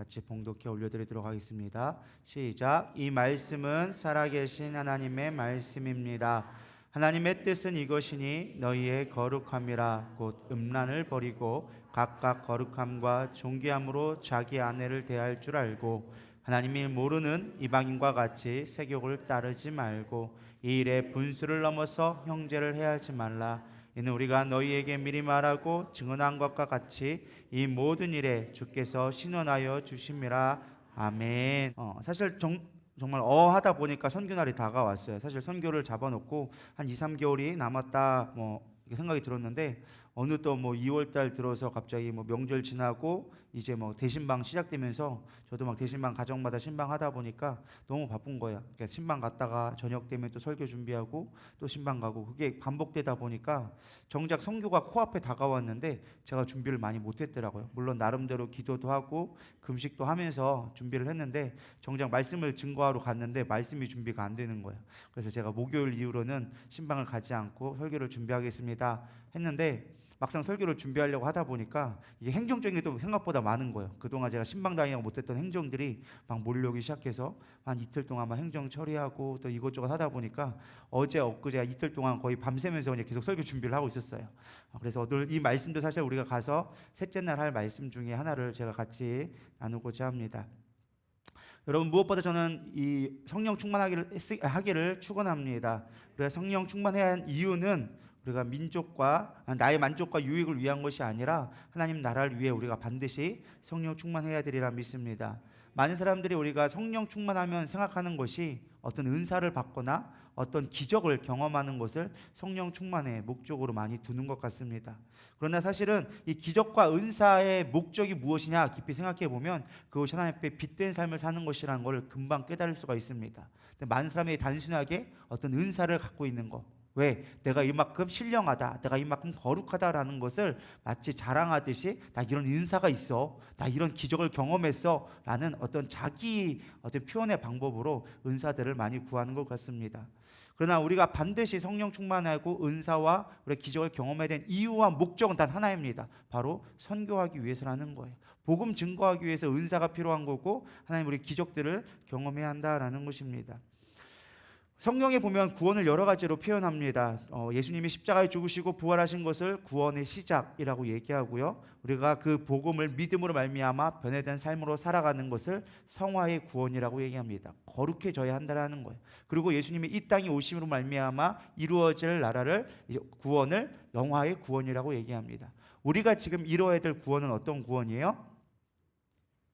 같이 봉독해 올려드리도록 하겠습니다. 시작. 이 말씀은 살아계신 하나님의 말씀입니다. 하나님의 뜻은 이것이니 너희의 거룩함이라 곧 음란을 버리고 각각 거룩함과 존귀함으로 자기 아내를 대할 줄 알고 하나님을 모르는 이방인과 같이 세욕을 따르지 말고 이 일에 분수를 넘어서 형제를 해하지 말라. 이는 우리가 너희에게 미리 말하고 증언한 것과 같이 이 모든 일에 주께서 신원하여 주심이라. 아멘. 사실 정말 하다 보니까 선교날이 다가왔어요. 사실 선교를 잡아놓고 한 2, 3개월이 남았다 이렇게 생각이 들었는데 어느 또 2월달 들어서 갑자기 명절 지나고 이제 대신방 시작되면서 저도 막 대신방 가정마다 신방하다 보니까 너무 바쁜 거예요. 그러니까 신방 갔다가 저녁 되면 또 설교 준비하고 또 신방 가고 그게 반복되다 보니까 정작 선교가 코앞에 다가왔는데 제가 준비를 많이 못했더라고요. 물론 나름대로 기도도 하고 금식도 하면서 준비를 했는데 정작 말씀을 증거하러 갔는데 말씀이 준비가 안 되는 거예요. 그래서 제가 목요일 이후로는 신방을 가지 않고 설교를 준비하겠습니다 했는데 막상 설교를 준비하려고 하다 보니까 이게 행정적인 게 또 생각보다 많은 거예요. 그동안 제가 신방 다니고 못했던 행정들이 막 몰려오기 시작해서 한 이틀 동안 막 행정 처리하고 또 이것저것 하다 보니까 어제 엊그제 이틀 동안 거의 밤새면서 그냥 계속 설교 준비를 하고 있었어요. 그래서 오늘 이 말씀도 사실 우리가 가서 셋째 날 할 말씀 중에 하나를 제가 같이 나누고자 합니다. 여러분, 무엇보다 저는 이 성령 충만하기를 축원합니다. 우리가 성령 충만해야 하는 이유는 우리가 민족과 나의 만족과 유익을 위한 것이 아니라 하나님 나라를 위해 우리가 반드시 성령 충만해야 되리라 믿습니다. 많은 사람들이 우리가 성령 충만하면 생각하는 것이 어떤 은사를 받거나 어떤 기적을 경험하는 것을 성령 충만의 목적으로 많이 두는 것 같습니다. 그러나 사실은 이 기적과 은사의 목적이 무엇이냐 깊이 생각해 보면 그것이 하나님 앞에 빗된 삶을 사는 것이라는 걸 금방 깨달을 수가 있습니다. 근데 많은 사람이 단순하게 어떤 은사를 갖고 있는 것, 왜? 내가 이만큼 신령하다, 내가 이만큼 거룩하다라는 것을 마치 자랑하듯이 나 이런 은사가 있어, 나 이런 기적을 경험했어 라는 어떤 자기 표현의 방법으로 은사들을 많이 구하는 것 같습니다. 그러나 우리가 반드시 성령 충만하고 은사와 우리 기적을 경험해야 되는 이유와 목적은 단 하나입니다. 바로 선교하기 위해서라는 거예요. 복음 증거하기 위해서 은사가 필요한 거고 하나님 우리 기적들을 경험해야 한다라는 것입니다. 성경에 보면 구원을 여러 가지로 표현합니다. 예수님이 십자가에 죽으시고 부활하신 것을 구원의 시작이라고 얘기하고요. 우리가 그 복음을 믿음으로 말미암아 변화된 삶으로 살아가는 것을 성화의 구원이라고 얘기합니다. 거룩해져야 한다는 거예요. 그리고 예수님이 이 땅에 오심으로 말미암아 이루어질 나라를 구원을 영화의 구원이라고 얘기합니다. 우리가 지금 이루어야 될 구원은 어떤 구원이에요?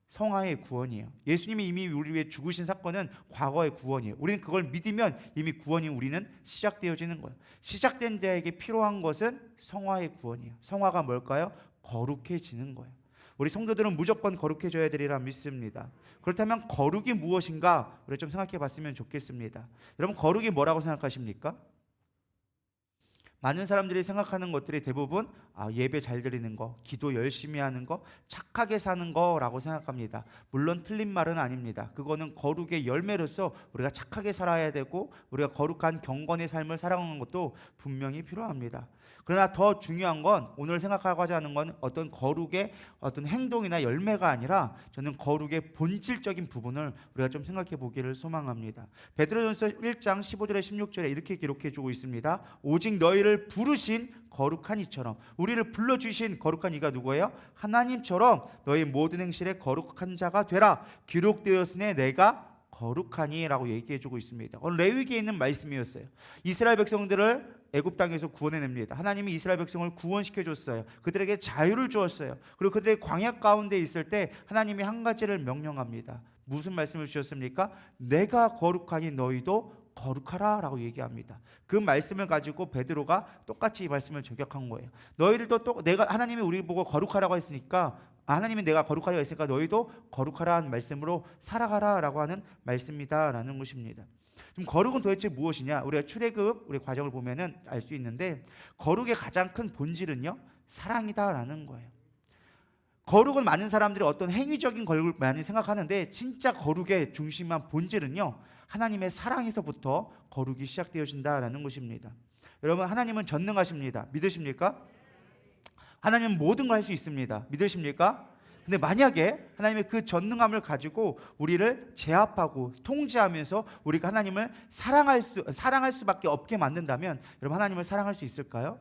성화의 구원이에요. 예수님이 이미 우리 위해 죽으신 사건은 과거의 구원이에요. 우리는 그걸 믿으면 이미 구원이 우리는 시작되어지는 거예요. 시작된 자에게 필요한 것은 성화의 구원이에요. 성화가 뭘까요? 거룩해지는 거예요. 우리 성도들은 무조건 거룩해져야 되리라 믿습니다. 그렇다면 거룩이 무엇인가 우리 좀 생각해 봤으면 좋겠습니다. 여러분, 거룩이 뭐라고 생각하십니까? 많은 사람들이 생각하는 것들이 대부분 예배 잘 드리는 거, 기도 열심히 하는 거, 착하게 사는 거라고 생각합니다. 물론 틀린 말은 아닙니다. 그거는 거룩의 열매로서 우리가 착하게 살아야 되고 우리가 거룩한 경건의 삶을 살아가는 것도 분명히 필요합니다. 그러나 더 중요한 건 오늘 생각하고자 하는 건 어떤 거룩의 어떤 행동이나 열매가 아니라 저는 거룩의 본질적인 부분을 우리가 좀 생각해 보기를 소망합니다. 베드로전서 1장 15절에 16절에 이렇게 기록해 주고 있습니다. 오직 너희를 부르신 거룩한 이처럼, 우리를 불러주신 거룩한 이가 누구예요? 하나님처럼 너희 모든 행실에 거룩한 자가 되라. 기록되었으니 내가 거룩하니 라고 얘기해주고 있습니다. 오늘 레위기에 있는 말씀이었어요. 이스라엘 백성들을 애굽 땅에서 구원해냅니다. 하나님이 이스라엘 백성을 구원시켜줬어요. 그들에게 자유를 주었어요. 그리고 그들의 광야 가운데 있을 때 하나님이 한 가지를 명령합니다. 무슨 말씀을 주셨습니까? 내가 거룩하니 너희도 거룩하라 라고 얘기합니다. 그 말씀을 가지고 베드로가 똑같이 이 말씀을 저격한 거예요. 너희들도 또 하나님이 우리 보고 거룩하라고 했으니까 하나님이 내가 거룩하라고 했으니까 너희도 거룩하라는 말씀으로 살아가라 라고 하는 말씀이다 라는 것입니다. 그럼 거룩은 도대체 무엇이냐? 우리가 출애굽 우리 과정을 보면은 알 수 있는데 거룩의 가장 큰 본질은요, 사랑이다 라는 거예요. 거룩은 많은 사람들이 어떤 행위적인 거룩을 많이 생각하는데 진짜 거룩의 중심한 본질은요, 하나님의 사랑에서부터 거룩이 시작되어진다라는 것입니다. 여러분, 하나님은 전능하십니다. 믿으십니까? 하나님은 모든 걸 할 수 있습니다. 믿으십니까? 근데 만약에 하나님의 그 전능함을 가지고 우리를 제압하고 통제하면서 우리가 하나님을 사랑할 수밖에 없게 만든다면 여러분, 하나님을 사랑할 수 있을까요?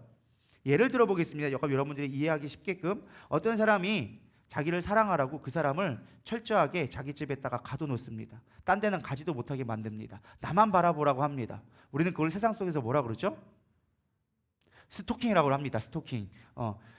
예를 들어 보겠습니다. 여러분들이 이해하기 쉽게끔, 어떤 사람이 자기를 사랑하라고 그 사람을 철저하게 자기 집에다가 가둬놓습니다. 딴 데는 가지도 못하게 만듭니다. 나만 바라보라고 합니다. 우리는 그걸 세상 속에서 뭐라 그러죠? 스토킹이라고 합니다. 스토킹.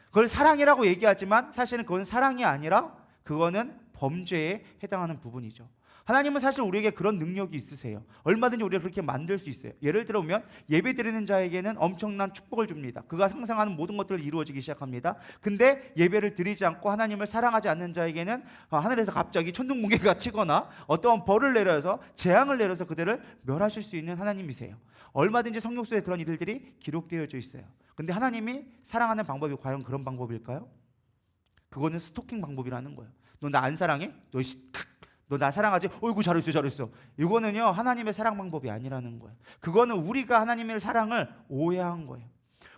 그걸 사랑이라고 얘기하지만 사실은 그건 사랑이 아니라 그거는 범죄에 해당하는 부분이죠. 하나님은 사실 우리에게 그런 능력이 있으세요. 얼마든지 우리가 그렇게 만들 수 있어요. 예를 들어 보면 예배 드리는 자에게는 엄청난 축복을 줍니다. 그가 상상하는 모든 것들이 이루어지기 시작합니다. 근데 예배를 드리지 않고 하나님을 사랑하지 않는 자에게는 하늘에서 갑자기 천둥번개가 치거나 어떠한 벌을 내려서 재앙을 내려서 그들을 멸하실 수 있는 하나님이세요. 얼마든지 성경 속에 그런 일들이 기록되어져 있어요. 근데 하나님이 사랑하는 방법이 과연 그런 방법일까요? 그거는 스토킹 방법이라는 거예요. 너 나 안 사랑해? 너 나 사랑하지? 어이구 잘했어. 이거는요, 하나님의 사랑 방법이 아니라는 거예요. 그거는 우리가 하나님의 사랑을 오해한 거예요.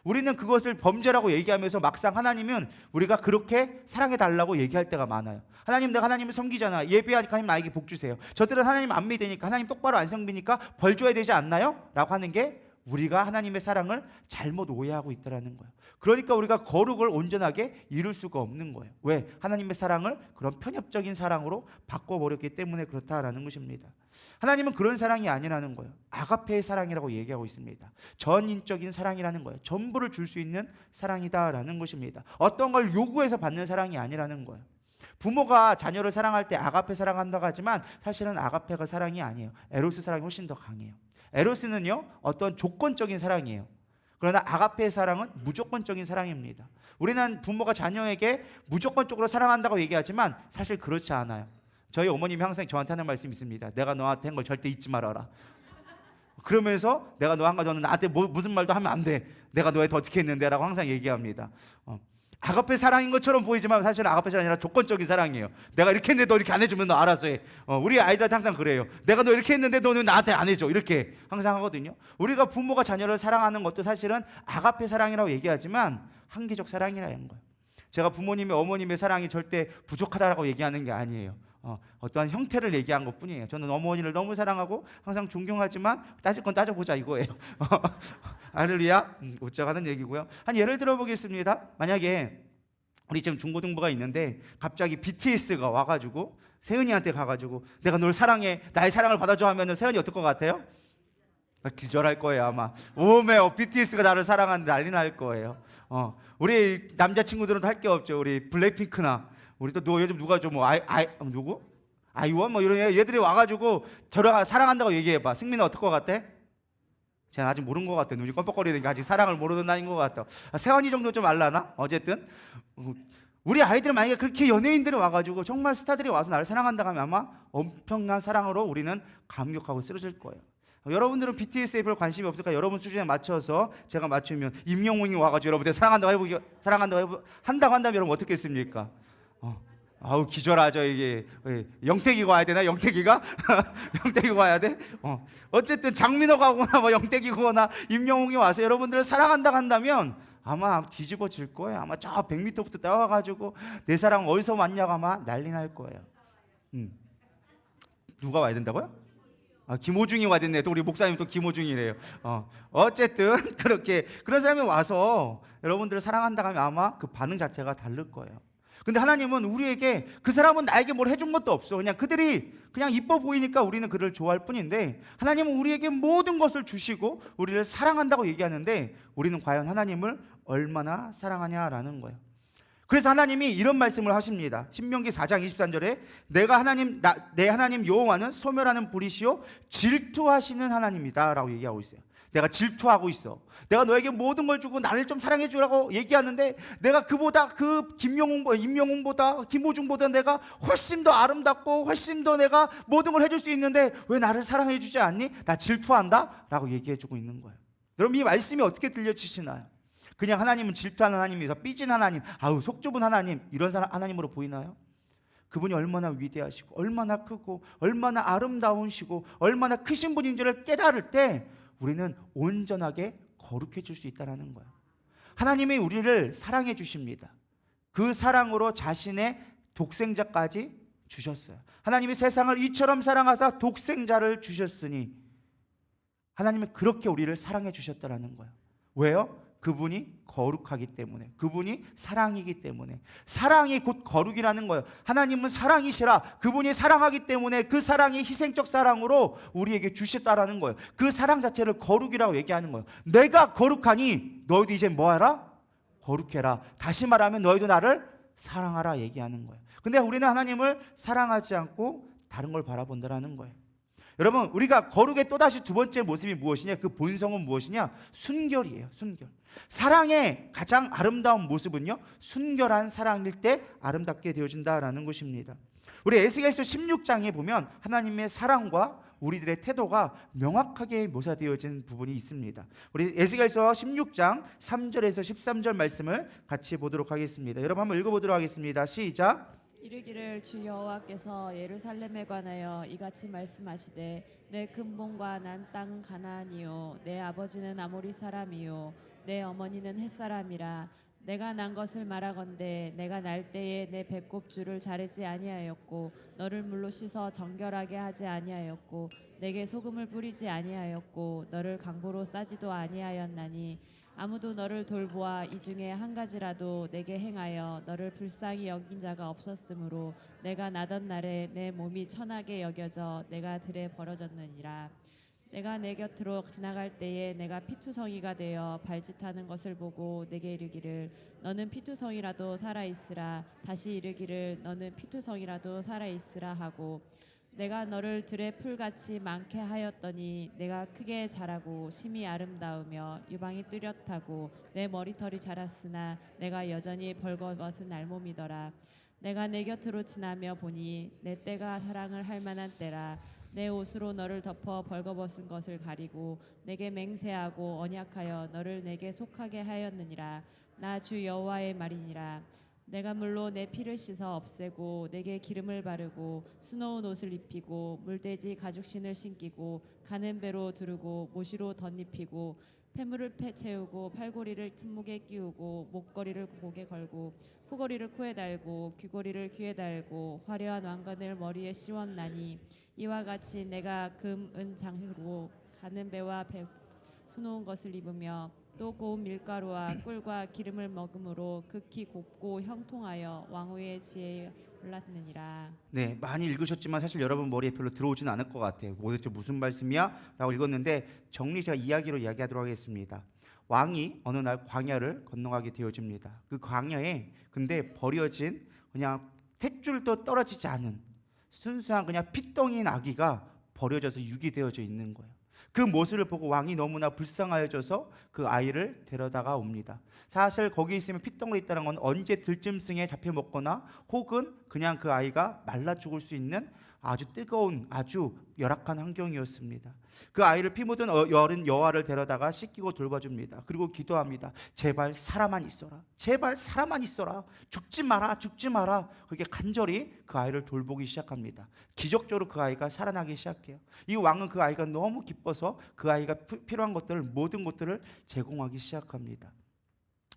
우리는 그것을 범죄라고 얘기하면서 막상 하나님은 우리가 그렇게 사랑해달라고 얘기할 때가 많아요. 하나님, 내가 하나님을 섬기잖아. 예배하니까 하나님 나에게 복 주세요. 저들은 하나님 안 믿으니까, 하나님 똑바로 안 섬기니까 벌 줘야 되지 않나요? 라고 하는 게 우리가 하나님의 사랑을 잘못 오해하고 있다는 거예요. 그러니까 우리가 거룩을 온전하게 이룰 수가 없는 거예요. 왜? 하나님의 사랑을 그런 편협적인 사랑으로 바꿔버렸기 때문에 그렇다라는 것입니다. 하나님은 그런 사랑이 아니라는 거예요. 아가페의 사랑이라고 얘기하고 있습니다. 전인적인 사랑이라는 거예요. 전부를 줄 수 있는 사랑이다라는 것입니다. 어떤 걸 요구해서 받는 사랑이 아니라는 거예요. 부모가 자녀를 사랑할 때 아가페 사랑한다고 하지만 사실은 아가페가 사랑이 아니에요. 에로스 사랑이 훨씬 더 강해요. 에로스는요, 어떤 조건적인 사랑이에요. 그러나 아가페의 사랑은 무조건적인 사랑입니다. 우리는 부모가 자녀에게 무조건적으로 사랑한다고 얘기하지만 사실 그렇지 않아요. 저희 어머님이 항상 저한테 하는 말씀이 있습니다. 내가 너한테 한 걸 절대 잊지 말아라. 그러면서 내가 너는 나한테 무슨 말도 하면 안 돼. 내가 너한테 어떻게 했는데 라고 항상 얘기합니다. 아가페 사랑인 것처럼 보이지만 사실은 아가페 사랑이 아니라 조건적인 사랑이에요. 내가 이렇게 했는데 너 이렇게 안 해주면 너 알아서 해. 우리 아이들한테 항상 그래요. 내가 너 이렇게 했는데 너는 나한테 안 해줘. 이렇게 항상 하거든요. 우리가 부모가 자녀를 사랑하는 것도 사실은 아가페 사랑이라고 얘기하지만 한계적 사랑이라는 거예요. 제가 부모님의 어머님의 사랑이 절대 부족하다라고 얘기하는 게 아니에요. 어떠한 형태를 얘기한 것뿐이에요. 저는 어머니를 너무 사랑하고 항상 존경하지만 따질 건 따져보자 이거예요. 할렐루야. 웃자고 하는 얘기고요. 한 예를 들어보겠습니다. 만약에 우리 지금 중고등부가 있는데 갑자기 BTS가 와가지고 세은이한테 가가지고 내가 널 사랑해, 나의 사랑을 받아줘 하면은 세은이 어떨 것 같아요? 기절할 거예요 아마. 오메 BTS가 나를 사랑하는데 난리 날 거예요. 우리 남자친구들은 할 게 없죠. 우리 블랙핑크나 우리 또 요즘 누가 좀 누구? 아이원 뭐 이런 얘들이 와가지고 저를 사랑한다고 얘기해봐. 승민은 어떨 것 같아? 쟤는 아직 모르는 것 같아. 눈이 껌뻑거리니까 아직 사랑을 모르는 나이인 것 같아. 세환이 정도 좀 알라나? 어쨌든 우리 아이들 만약에 그렇게 연예인들이 와가지고 정말 스타들이 와서 나를 사랑한다고 하면 아마 엄청난 사랑으로 우리는 감격하고 쓰러질 거예요. 여러분들은 BTS에 별 관심이 없을까? 여러분 수준에 맞춰서 제가 맞추면 임영웅이 와가지고 여러분들 사랑한다고 한다면 여러분 어떻게 했습니까? 아우 기절하죠 이게. 영택이가 와야 되나? 영택이가? 영택이가 와야 돼? 어쨌든 장민호가 오거나 뭐 영택이가 오거나 임영웅이 와서 여러분들을 사랑한다고 한다면 아마 뒤집어질 거예요. 아마 저 100m부터 따와가지고 내 사랑 어디서 왔냐고 아마 난리 날 거예요. 누가 와야 된다고요? 김호중이 와야 됐네. 또 우리 목사님 또 김호중이래요. 어쨌든 그렇게 그런 사람이 와서 여러분들을 사랑한다고 하면 아마 그 반응 자체가 다를 거예요. 근데 하나님은 우리에게 그 사람은 나에게 뭘 해준 것도 없어. 그냥 그들이 그냥 이뻐 보이니까 우리는 그를 좋아할 뿐인데 하나님은 우리에게 모든 것을 주시고 우리를 사랑한다고 얘기하는데 우리는 과연 하나님을 얼마나 사랑하냐라는 거예요. 그래서 하나님이 이런 말씀을 하십니다. 신명기 4장 23절에 내 하나님 여호와는 소멸하는 불이시요 질투하시는 하나님이다 라고 얘기하고 있어요. 내가 질투하고 있어. 내가 너에게 모든 걸 주고 나를 좀 사랑해 주라고 얘기하는데 내가 임영웅보다 김호중보다 내가 훨씬 더 아름답고 훨씬 더 내가 모든 걸 해줄 수 있는데 왜 나를 사랑해 주지 않니? 나 질투한다 라고 얘기해 주고 있는 거예요. 여러분 이 말씀이 어떻게 들려지시나요? 그냥 하나님은 질투하는 하나님이서 삐진 하나님, 속 좁은 하나님 이런 하나님으로 보이나요? 그분이 얼마나 위대하시고 얼마나 크고 얼마나 아름다우시고 얼마나 크신 분인 줄을 깨달을 때 우리는 온전하게 거룩해질 수 있다는 거예요. 하나님이 우리를 사랑해 주십니다. 그 사랑으로 자신의 독생자까지 주셨어요. 하나님이 세상을 이처럼 사랑하사 독생자를 주셨으니 하나님은 그렇게 우리를 사랑해 주셨다라는 거예요. 왜요? 그분이 거룩하기 때문에, 그분이 사랑이기 때문에. 사랑이 곧 거룩이라는 거예요. 하나님은 사랑이시라. 그분이 사랑하기 때문에 그 사랑이 희생적 사랑으로 우리에게 주셨다라는 거예요. 그 사랑 자체를 거룩이라고 얘기하는 거예요. 내가 거룩하니 너희도 이제 뭐하라? 거룩해라. 다시 말하면 너희도 나를 사랑하라 얘기하는 거예요. 근데 우리는 하나님을 사랑하지 않고 다른 걸 바라본다라는 거예요. 여러분, 우리가 거룩의 또다시 두 번째 모습이 무엇이냐? 그 본성은 무엇이냐? 순결이에요. 순결. 사랑의 가장 아름다운 모습은요, 순결한 사랑일 때 아름답게 되어진다라는 것입니다. 우리 에스겔서 16장에 보면 하나님의 사랑과 우리들의 태도가 명확하게 묘사되어진 부분이 있습니다. 우리 에스겔서 16장 3절에서 13절 말씀을 같이 보도록 하겠습니다. 여러분 한번 읽어보도록 하겠습니다. 시작. 이르기를 주 여호와께서 예루살렘에 관하여 이같이 말씀하시되 내 근본과 난 땅은 가나안이요 내 아버지는 아모리 사람이요 내 어머니는 헷 사람이라. 내가 난 것을 말하건대 내가 날 때에 내 배꼽줄을 자르지 아니하였고 너를 물로 씻어 정결하게 하지 아니하였고 내게 소금을 뿌리지 아니하였고 너를 강보로 싸지도 아니하였나니 아무도 너를 돌보아 이 중에 한 가지라도 내게 행하여 너를 불쌍히 여긴 자가 없었으므로 내가 나던 날에 내 몸이 천하게 여겨져 내가 들에 벌어졌느니라. 내가 내 곁으로 지나갈 때에 내가 피투성이가 되어 발짓하는 것을 보고 내게 이르기를 너는 피투성이라도 살아있으라. 다시 이르기를 너는 피투성이라도 살아있으라 하고 내가 너를 들의 풀같이 많게 하였더니 내가 크게 자라고 심히 아름다우며 유방이 뚜렷하고 내 머리털이 자랐으나 내가 여전히 벌거벗은 알몸이더라. 내가 내 곁으로 지나며 보니 내 때가 사랑을 할 만한 때라. 내 옷으로 너를 덮어 벌거벗은 것을 가리고 내게 맹세하고 언약하여 너를 내게 속하게 하였느니라. 나 주 여호와의 말이니라. 내가 물로 내 피를 씻어 없애고 내게 기름을 바르고 수놓은 옷을 입히고 물돼지 가죽신을 신기고 가는 배로 두르고 모시로 덧입히고 폐물을 채우고 팔고리를 침목에 끼우고 목걸이를 목에 걸고 코걸이를 코에 달고 귀걸이를 귀에 달고 화려한 왕관을 머리에 씌웠나니 이와 같이 내가 금, 은 장식으로 가는 배와 배 수놓은 것을 입으며 또 고운 밀가루와 꿀과 기름을 먹음으로 극히 곱고 형통하여 왕후의 지혜에 올랐느니라. 네, 많이 읽으셨지만 사실 여러분 머리에 별로 들어오지는 않을 것 같아요. 도대체 무슨 말씀이야? 라고 읽었는데 정리 제가 이야기로 이야기하도록 하겠습니다. 왕이 어느 날 광야를 건너가게 되어집니다. 그 광야에 근데 버려진 그냥 탯줄도 떨어지지 않은 순수한 그냥 핏덩이인 아기가 버려져서 유기되어져 있는 거예요. 그 모습을 보고 왕이 너무나 불쌍하여져서 그 아이를 데려다가 옵니다. 사실 거기 있으면 핏덩어리 있다는 건 언제 들짐승에 잡혀 먹거나 혹은 그냥 그 아이가 말라 죽을 수 있는 아주 뜨거운 아주 열악한 환경이었습니다. 그 아이를 피 묻은 여린 여아를 데려다가 씻기고 돌봐줍니다. 그리고 기도합니다. 제발 살아만 있어라. 제발 살아만 있어라. 죽지 마라. 죽지 마라. 그렇게 간절히 그 아이를 돌보기 시작합니다. 기적적으로 그 아이가 살아나기 시작해요. 이 왕은 그 아이가 너무 기뻐서 그 아이가 필요한 것들을 모든 것들을 제공하기 시작합니다.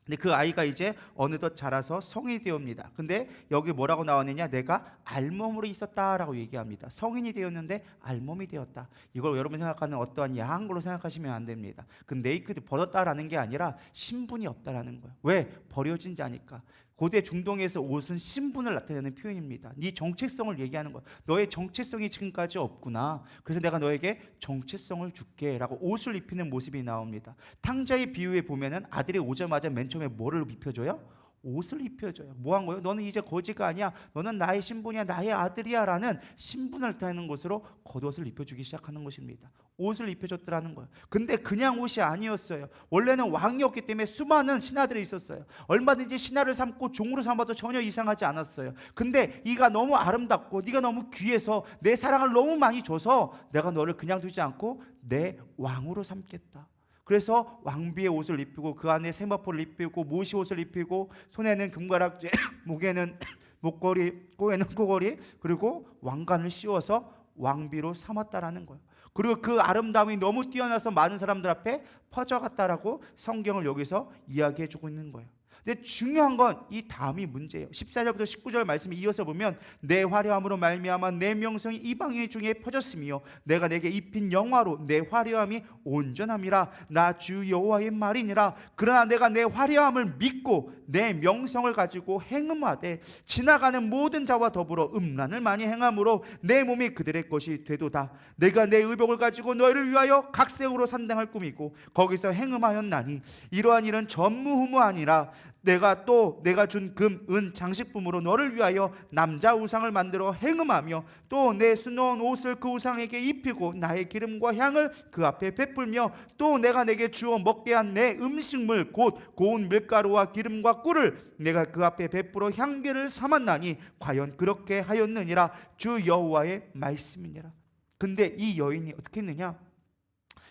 근데 그 아이가 이제 어느덧 자라서 성인이 되옵니다. 근데 여기 뭐라고 나왔느냐? 내가 알몸으로 있었다라고 얘기합니다. 성인이 되었는데 알몸이 되었다. 이걸 여러분 생각하는 어떠한 야한 걸로 생각하시면 안 됩니다. 그 네이크드 벗었다라는 게 아니라 신분이 없다라는 거예요. 왜? 버려진 자니까. 고대 중동에서 옷은 신분을 나타내는 표현입니다. 네 정체성을 얘기하는 거야. 너의 정체성이 지금까지 없구나. 그래서 내가 너에게 정체성을 줄게 라고 옷을 입히는 모습이 나옵니다. 탕자의 비유에 보면은 아들이 오자마자 맨 처음에 뭐를 입혀줘요? 옷을 입혀줘요. 뭐 한 거예요? 너는 이제 거지가 아니야. 너는 나의 신분이야. 나의 아들이야 라는 신분을 나타내는 것으로 겉옷을 입혀주기 시작하는 것입니다. 옷을 입혀줬더라는 거예요. 근데 그냥 옷이 아니었어요. 원래는 왕이었기 때문에 수많은 신하들이 있었어요. 얼마든지 신하를 삼고 종으로 삼아도 전혀 이상하지 않았어요. 근데 네가 너무 아름답고 네가 너무 귀해서 내 사랑을 너무 많이 줘서 내가 너를 그냥 두지 않고 내 왕으로 삼겠다. 그래서 왕비의 옷을 입히고 그 안에 세마포를 입히고 모시 옷을 입히고 손에는 금가락지, 목에는 목걸이, 코에는 코걸이, 그리고 왕관을 씌워서 왕비로 삼았다라는 거예요. 그리고 그 아름다움이 너무 뛰어나서 많은 사람들 앞에 퍼져갔다라고 성경을 여기서 이야기해주고 있는 거예요. 근데 중요한 건 이 다음이 문제예요. 14절부터 19절 말씀을 이어서 보면 내 화려함으로 말미암아 내 명성이 이방 중에 퍼졌으며 내가 내게 입힌 영화로 내 화려함이 온전함이라. 나 주 여호와의 말이니라. 그러나 내가 내 화려함을 믿고 내 명성을 가지고 행음하되 지나가는 모든 자와 더불어 음란을 많이 행함으로 내 몸이 그들의 것이 되도다. 내가 내 의복을 가지고 너희를 위하여 각색으로 산당을 꾸미고 거기서 행음하였나니 이러한 일은 전무후무하니라. 내가 준 금, 은, 장식품으로 너를 위하여 남자 우상을 만들어 행음하며 또 내 수놓은 옷을 그 우상에게 입히고 나의 기름과 향을 그 앞에 베풀며 또 내가 내게 주어 먹게 한 내 음식물 곧 고운 밀가루와 기름과 꿀을 내가 그 앞에 베풀어 향기를 삼았나니 과연 그렇게 하였느니라. 주 여호와의 말씀이니라. 근데 이 여인이 어떻게 했느냐?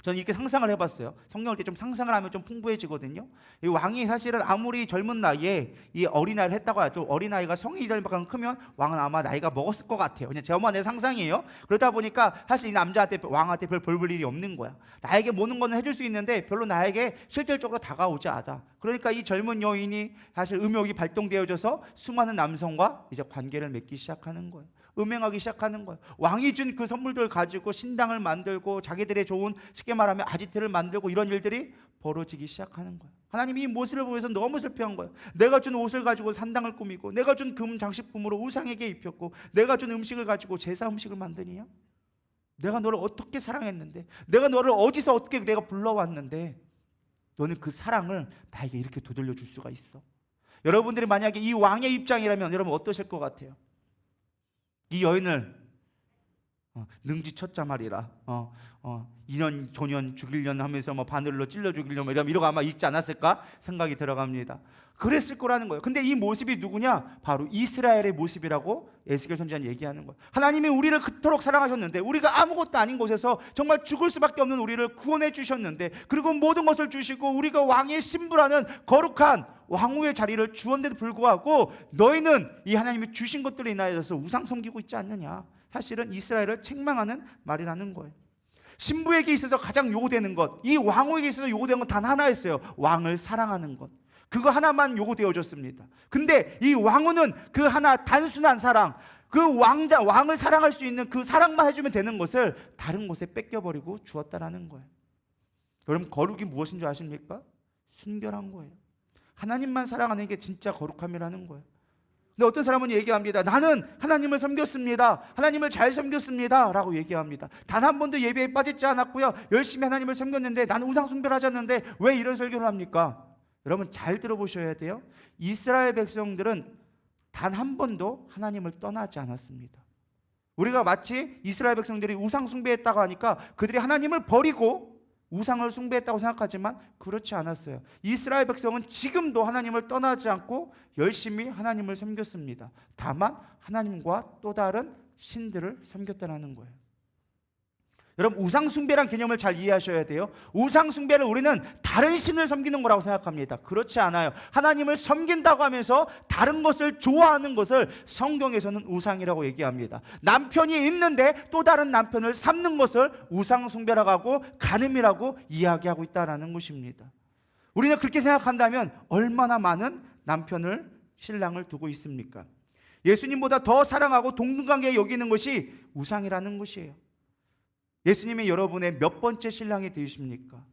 저는 이렇게 상상을 해봤어요. 성경을 때 좀 상상을 하면 좀 풍부해지거든요. 이 왕이 사실은 아무리 젊은 나이에 이 어린아이를 했다고 해도 어린아이가 성인이 될 만큼 크면 왕은 아마 나이가 먹었을 것 같아요. 그냥 제 엄마 내 상상이에요. 그러다 보니까 사실 이 남자한테 왕한테 별 볼 일이 없는 거야. 나에게 모든 거는 해줄 수 있는데 별로 나에게 실질적으로 다가오지 않아. 그러니까 이 젊은 여인이 사실 음욕이 발동되어져서 수많은 남성과 이제 관계를 맺기 시작하는 거예요. 음행하기 시작하는 거예요. 왕이 준 그 선물들 가지고 신당을 만들고 자기들의 좋은, 쉽게 말하면 아지트를 만들고 이런 일들이 벌어지기 시작하는 거예요. 하나님이 이 모습을 보면서 너무 슬퍼한 거예요. 내가 준 옷을 가지고 산당을 꾸미고 내가 준 금 장식품으로 우상에게 입혔고 내가 준 음식을 가지고 제사 음식을 만드니요? 내가 너를 어떻게 사랑했는데, 내가 너를 어디서 어떻게 내가 불러왔는데 너는 그 사랑을 나에게 이렇게 되돌려 줄 수가 있어? 여러분들이 만약에 이 왕의 입장이라면 여러분 어떠실 것 같아요? 이 여인을 능지쳤자 말이라 2년 조년 죽이려는 하면서 뭐 바늘로 찔러 죽이려면 이러고 아마 있지 않았을까 생각이 들어갑니다. 그랬을 거라는 거예요. 근데 이 모습이 누구냐? 바로 이스라엘의 모습이라고 에스겔 선지자는 얘기하는 거예요. 하나님이 우리를 그토록 사랑하셨는데, 우리가 아무것도 아닌 곳에서 정말 죽을 수밖에 없는 우리를 구원해 주셨는데, 그리고 모든 것을 주시고 우리가 왕의 신부라는 거룩한 왕후의 자리를 주었는데도 불구하고 너희는 이 하나님이 주신 것들에 인하여서 우상 섬기고 있지 않느냐. 사실은 이스라엘을 책망하는 말이라는 거예요. 신부에게 있어서 가장 요구되는 것, 이 왕후에게 있어서 요구되는 건 단 하나였어요. 왕을 사랑하는 것. 그거 하나만 요구되어졌습니다. 근데 이 왕후는 그 하나 단순한 사랑, 그 왕을 사랑할 수 있는 그 사랑만 해주면 되는 것을 다른 곳에 뺏겨버리고 주었다라는 거예요. 여러분, 거룩이 무엇인 줄 아십니까? 순결한 거예요. 하나님만 사랑하는 게 진짜 거룩함이라는 거예요. 근데 어떤 사람은 얘기합니다. 나는 하나님을 섬겼습니다. 하나님을 잘 섬겼습니다. 라고 얘기합니다. 단 한 번도 예배에 빠지지 않았고요. 열심히 하나님을 섬겼는데 나는 우상 숭배를 하지 않는데 왜 이런 설교를 합니까? 여러분 잘 들어보셔야 돼요. 이스라엘 백성들은 단 한 번도 하나님을 떠나지 않았습니다. 우리가 마치 이스라엘 백성들이 우상 숭배했다고 하니까 그들이 하나님을 버리고 우상을 숭배했다고 생각하지만 그렇지 않았어요. 이스라엘 백성은 지금도 하나님을 떠나지 않고 열심히 하나님을 섬겼습니다. 다만 하나님과 또 다른 신들을 섬겼다는 거예요. 여러분, 우상 숭배란 개념을 잘 이해하셔야 돼요. 우상 숭배를 우리는 다른 신을 섬기는 거라고 생각합니다. 그렇지 않아요. 하나님을 섬긴다고 하면서 다른 것을 좋아하는 것을 성경에서는 우상이라고 얘기합니다. 남편이 있는데 또 다른 남편을 삼는 것을 우상 숭배라고 하고 간음이라고 이야기하고 있다는 것입니다. 우리는 그렇게 생각한다면 얼마나 많은 남편을, 신랑을 두고 있습니까? 예수님보다 더 사랑하고 동등하게 여기는 것이 우상이라는 것이에요. 예수님이 여러분의 몇 번째 신랑이 되십니까?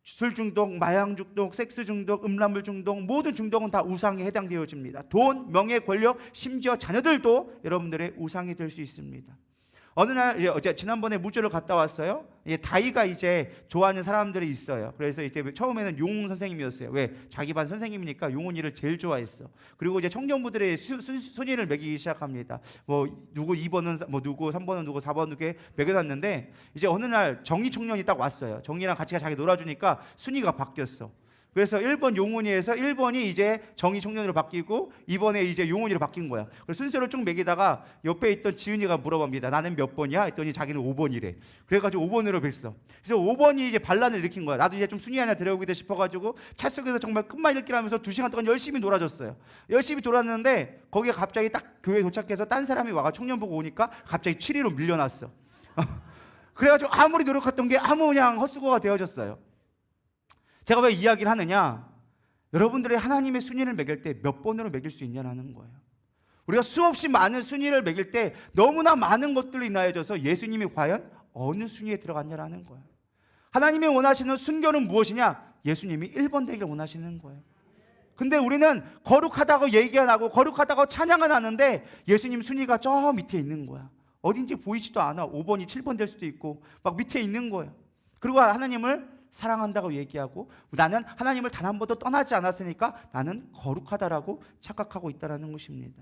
술 중독, 마약 중독, 섹스 중독, 음란물 중독, 모든 중독은 다 우상에 해당되어집니다. 돈, 명예, 권력, 심지어 자녀들도 여러분들의 우상이 될 수 있습니다. 어느 날 지난번에 무주를 갔다 왔어요. 다이가 이제 좋아하는 사람들이 있어요. 그래서 이제 처음에는 용훈 선생님이었어요. 왜? 자기 반 선생님이니까 용훈이를 제일 좋아했어. 그리고 이제 청년부들의 순위를 매기기 시작합니다. 뭐 누구 2번은 뭐 누구, 3번은 누구, 4번은 누구 매겨놨는데 이제 어느 날 정희 청년이 딱 왔어요. 정희랑 같이 자기 놀아주니까 순위가 바뀌었어. 그래서 1번 용훈이에서 1번이 이제 정희 청년으로 바뀌고 2번에 이제 용훈이로 바뀐 거야. 그래서 순서를 쭉 매기다가 옆에 있던 지은이가 물어봅니다. 나는 몇 번이야? 했더니 자기는 5번이래. 그래가지고 5번으로 뵀어. 그래서 5번이 이제 반란을 일으킨 거야. 나도 이제 좀 순위 하나 들어오겠다 싶어가지고 차 속에서 정말 끝말 잇기를 하면서 2시간 동안 열심히 놀아줬어요. 열심히 돌았는데 거기에 갑자기 딱 교회에 도착해서 딴 사람이 와가 청년 보고 오니까 갑자기 7위로 밀려났어. 그래가지고 아무리 노력했던 게 아무 그냥 헛수고가 되어졌어요. 제가 왜 이야기를 하느냐? 여러분들이 하나님의 순위를 매길 때 몇 번으로 매길 수 있냐는 거예요. 우리가 수없이 많은 순위를 매길 때 너무나 많은 것들로 인하여져서 예수님이 과연 어느 순위에 들어갔냐라는 거예요. 하나님이 원하시는 순결은 무엇이냐? 예수님이 1번 되기를 원하시는 거예요. 근데 우리는 거룩하다고 얘기가 나고 거룩하다고 찬양은 하는데 예수님 순위가 저 밑에 있는 거야. 어딘지 보이지도 않아. 5번이 7번 될 수도 있고 막 밑에 있는 거예요. 그리고 하나님을 사랑한다고 얘기하고 나는 하나님을 단 한 번도 떠나지 않았으니까 나는 거룩하다라고 착각하고 있다는 것입니다.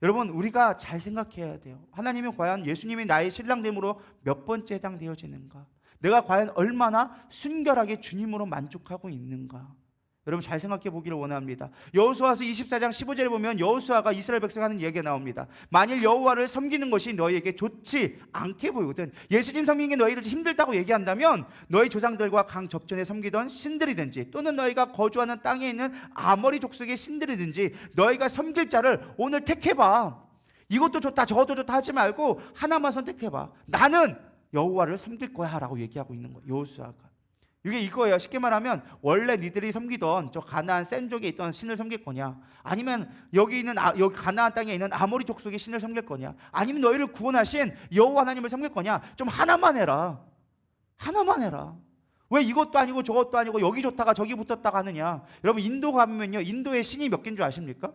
여러분, 우리가 잘 생각해야 돼요. 하나님이 과연 예수님이 나의 신랑됨으로 몇 번째 해당되어지는가? 내가 과연 얼마나 순결하게 주님으로 만족하고 있는가? 여러분 잘 생각해 보기를 원합니다. 여호수아서 24장 15절에 보면 여호수아가 이스라엘 백성 하는 이야기가 나옵니다. 만일 여호와를 섬기는 것이 너희에게 좋지 않게 보이거든, 예수님 섬기는 게 너희들 힘들다고 얘기한다면 너희 조상들과 강 접전에 섬기던 신들이든지 또는 너희가 거주하는 땅에 있는 아모리 족속의 신들이든지 너희가 섬길 자를 오늘 택해봐. 이것도 좋다 저것도 좋다 하지 말고 하나만 선택해봐. 나는 여호와를 섬길 거야 라고 얘기하고 있는 거예요. 여호수아가. 이게 이거예요. 쉽게 말하면 원래 니들이 섬기던 저 가나안 센족에 있던 신을 섬길 거냐, 아니면 여기 있는 여기 가나안 땅에 있는 아모리 족속의 신을 섬길 거냐, 아니면 너희를 구원하신 여호와 하나님을 섬길 거냐. 좀 하나만 해라. 하나만 해라. 왜 이것도 아니고 저것도 아니고 여기 좋다가 저기 붙었다가 하느냐. 여러분 인도 가면요, 인도의 신이 몇 개인 줄 아십니까?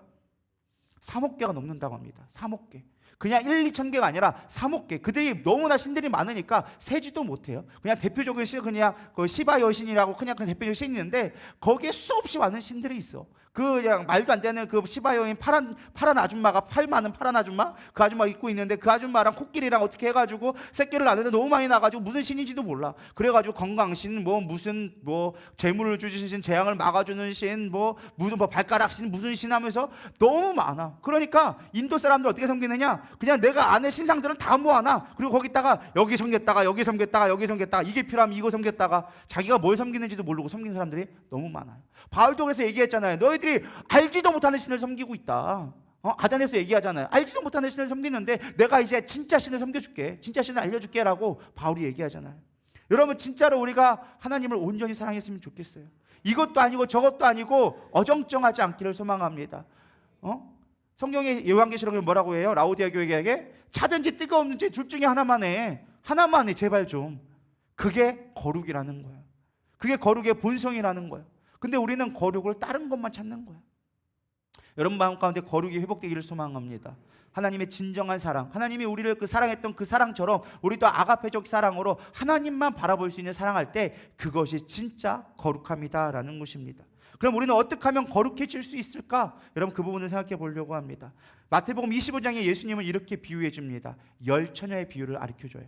3억 개가 넘는다고 합니다. 3억 개. 그냥 1, 2천 개가 아니라 3억 개. 그들이 너무나 신들이 많으니까 세지도 못해요. 그냥 대표적인 신, 그냥 그 시바 여신이라고 그냥 그 대표적인 신이 있는데 거기에 수없이 많은 신들이 있어. 그냥 말도 안 되는 그 시바 여인 파란 아줌마가, 팔 많은 파란 아줌마, 그 아줌마 입고 있는데 그 아줌마랑 코끼리랑 어떻게 해가지고 새끼를 낳는데 너무 많이 나가지고 무슨 신인지도 몰라. 그래가지고 건강신, 뭐 무슨 뭐 재물을 주신 신, 재앙을 막아주는 신, 뭐 무슨 뭐 발가락 신, 무슨 신 하면서 너무 많아. 그러니까 인도 사람들 어떻게 섬기느냐? 그냥 내가 아는 신상들은 다 모아놔. 그리고 거기다가 여기 섬겼다가 여기 섬겼다가 여기 섬겼다가 이게 필요하면 이거 섬겼다가 자기가 뭘 섬기는지도 모르고 섬기는 사람들이 너무 많아요. 바울도 그래서 얘기했잖아요. 너희들이 알지도 못하는 신을 섬기고 있다. 아단에서 얘기하잖아요. 알지도 못하는 신을 섬기는데 내가 이제 진짜 신을 섬겨줄게, 진짜 신을 알려줄게 라고 바울이 얘기하잖아요. 여러분 진짜로 우리가 하나님을 온전히 사랑했으면 좋겠어요. 이것도 아니고 저것도 아니고 어정쩡하지 않기를 소망합니다. 성경의 요한계시록에 뭐라고 해요? 라오디아 교회에게 차든지 뜨거운지 둘 중에 하나만 해. 하나만 해 제발 좀. 그게 거룩이라는 거예요. 그게 거룩의 본성이라는 거예요. 근데 우리는 거룩을 다른 것만 찾는 거예요. 여러분 마음 가운데 거룩이 회복되기를 소망합니다. 하나님의 진정한 사랑, 하나님이 우리를 그 사랑했던 그 사랑처럼 우리도 아가페적 사랑으로 하나님만 바라볼 수 있는 사랑할 때 그것이 진짜 거룩함이다라는 것입니다. 그럼 우리는 어떻게 하면 거룩해질 수 있을까? 여러분 그 부분을 생각해 보려고 합니다. 마태복음 25장에 예수님은 이렇게 비유해 줍니다. 열 처녀의 비유를 가르쳐줘요.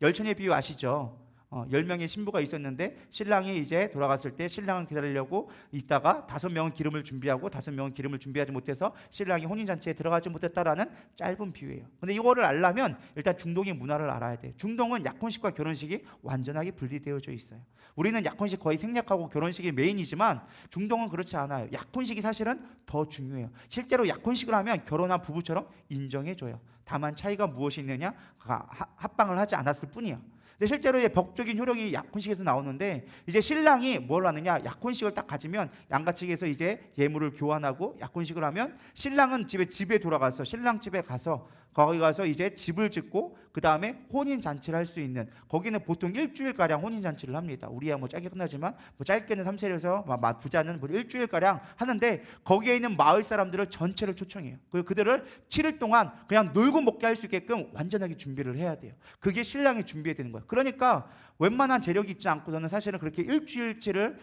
열 처녀의 비유 아시죠? 10명의 신부가 있었는데 신랑이 이제 돌아갔을 때 신랑을 기다리려고 있다가 5명은 기름을 준비하고 5명은 기름을 준비하지 못해서 신랑이 혼인잔치에 들어가지 못했다라는 짧은 비유예요. 근데 이거를 알려면 일단 중동의 문화를 알아야 돼요. 중동은 약혼식과 결혼식이 완전하게 분리되어져 있어요. 우리는 약혼식 거의 생략하고 결혼식이 메인이지만 중동은 그렇지 않아요. 약혼식이 사실은 더 중요해요. 실제로 약혼식을 하면 결혼한 부부처럼 인정해줘요. 다만 차이가 무엇이 있느냐? 합방을 하지 않았을 뿐이야. 근데 실제로 이제 법적인 효력이 약혼식에서 나오는데 이제 신랑이 뭘 하느냐? 약혼식을 딱 가지면 양가 측에서 이제 예물을 교환하고 약혼식을 하면 신랑은 집에 돌아가서 신랑 집에 가서 거기 가서 이제 집을 짓고 그 다음에 혼인 잔치를 할 수 있는, 거기는 보통 일주일 가량 혼인 잔치를 합니다. 우리야 뭐 짧게 끝나지만 뭐 짧게는 3세에서 부자는 뭐 일주일 가량 하는데 거기에 있는 마을 사람들을 전체를 초청해요. 그리고 그들을 7일 동안 그냥 놀고 먹게 할 수 있게끔 완전하게 준비를 해야 돼요. 그게 신랑이 준비해야 되는 거예요. 그러니까 웬만한 재력이 있지 않고서는 사실은 그렇게 일주일치를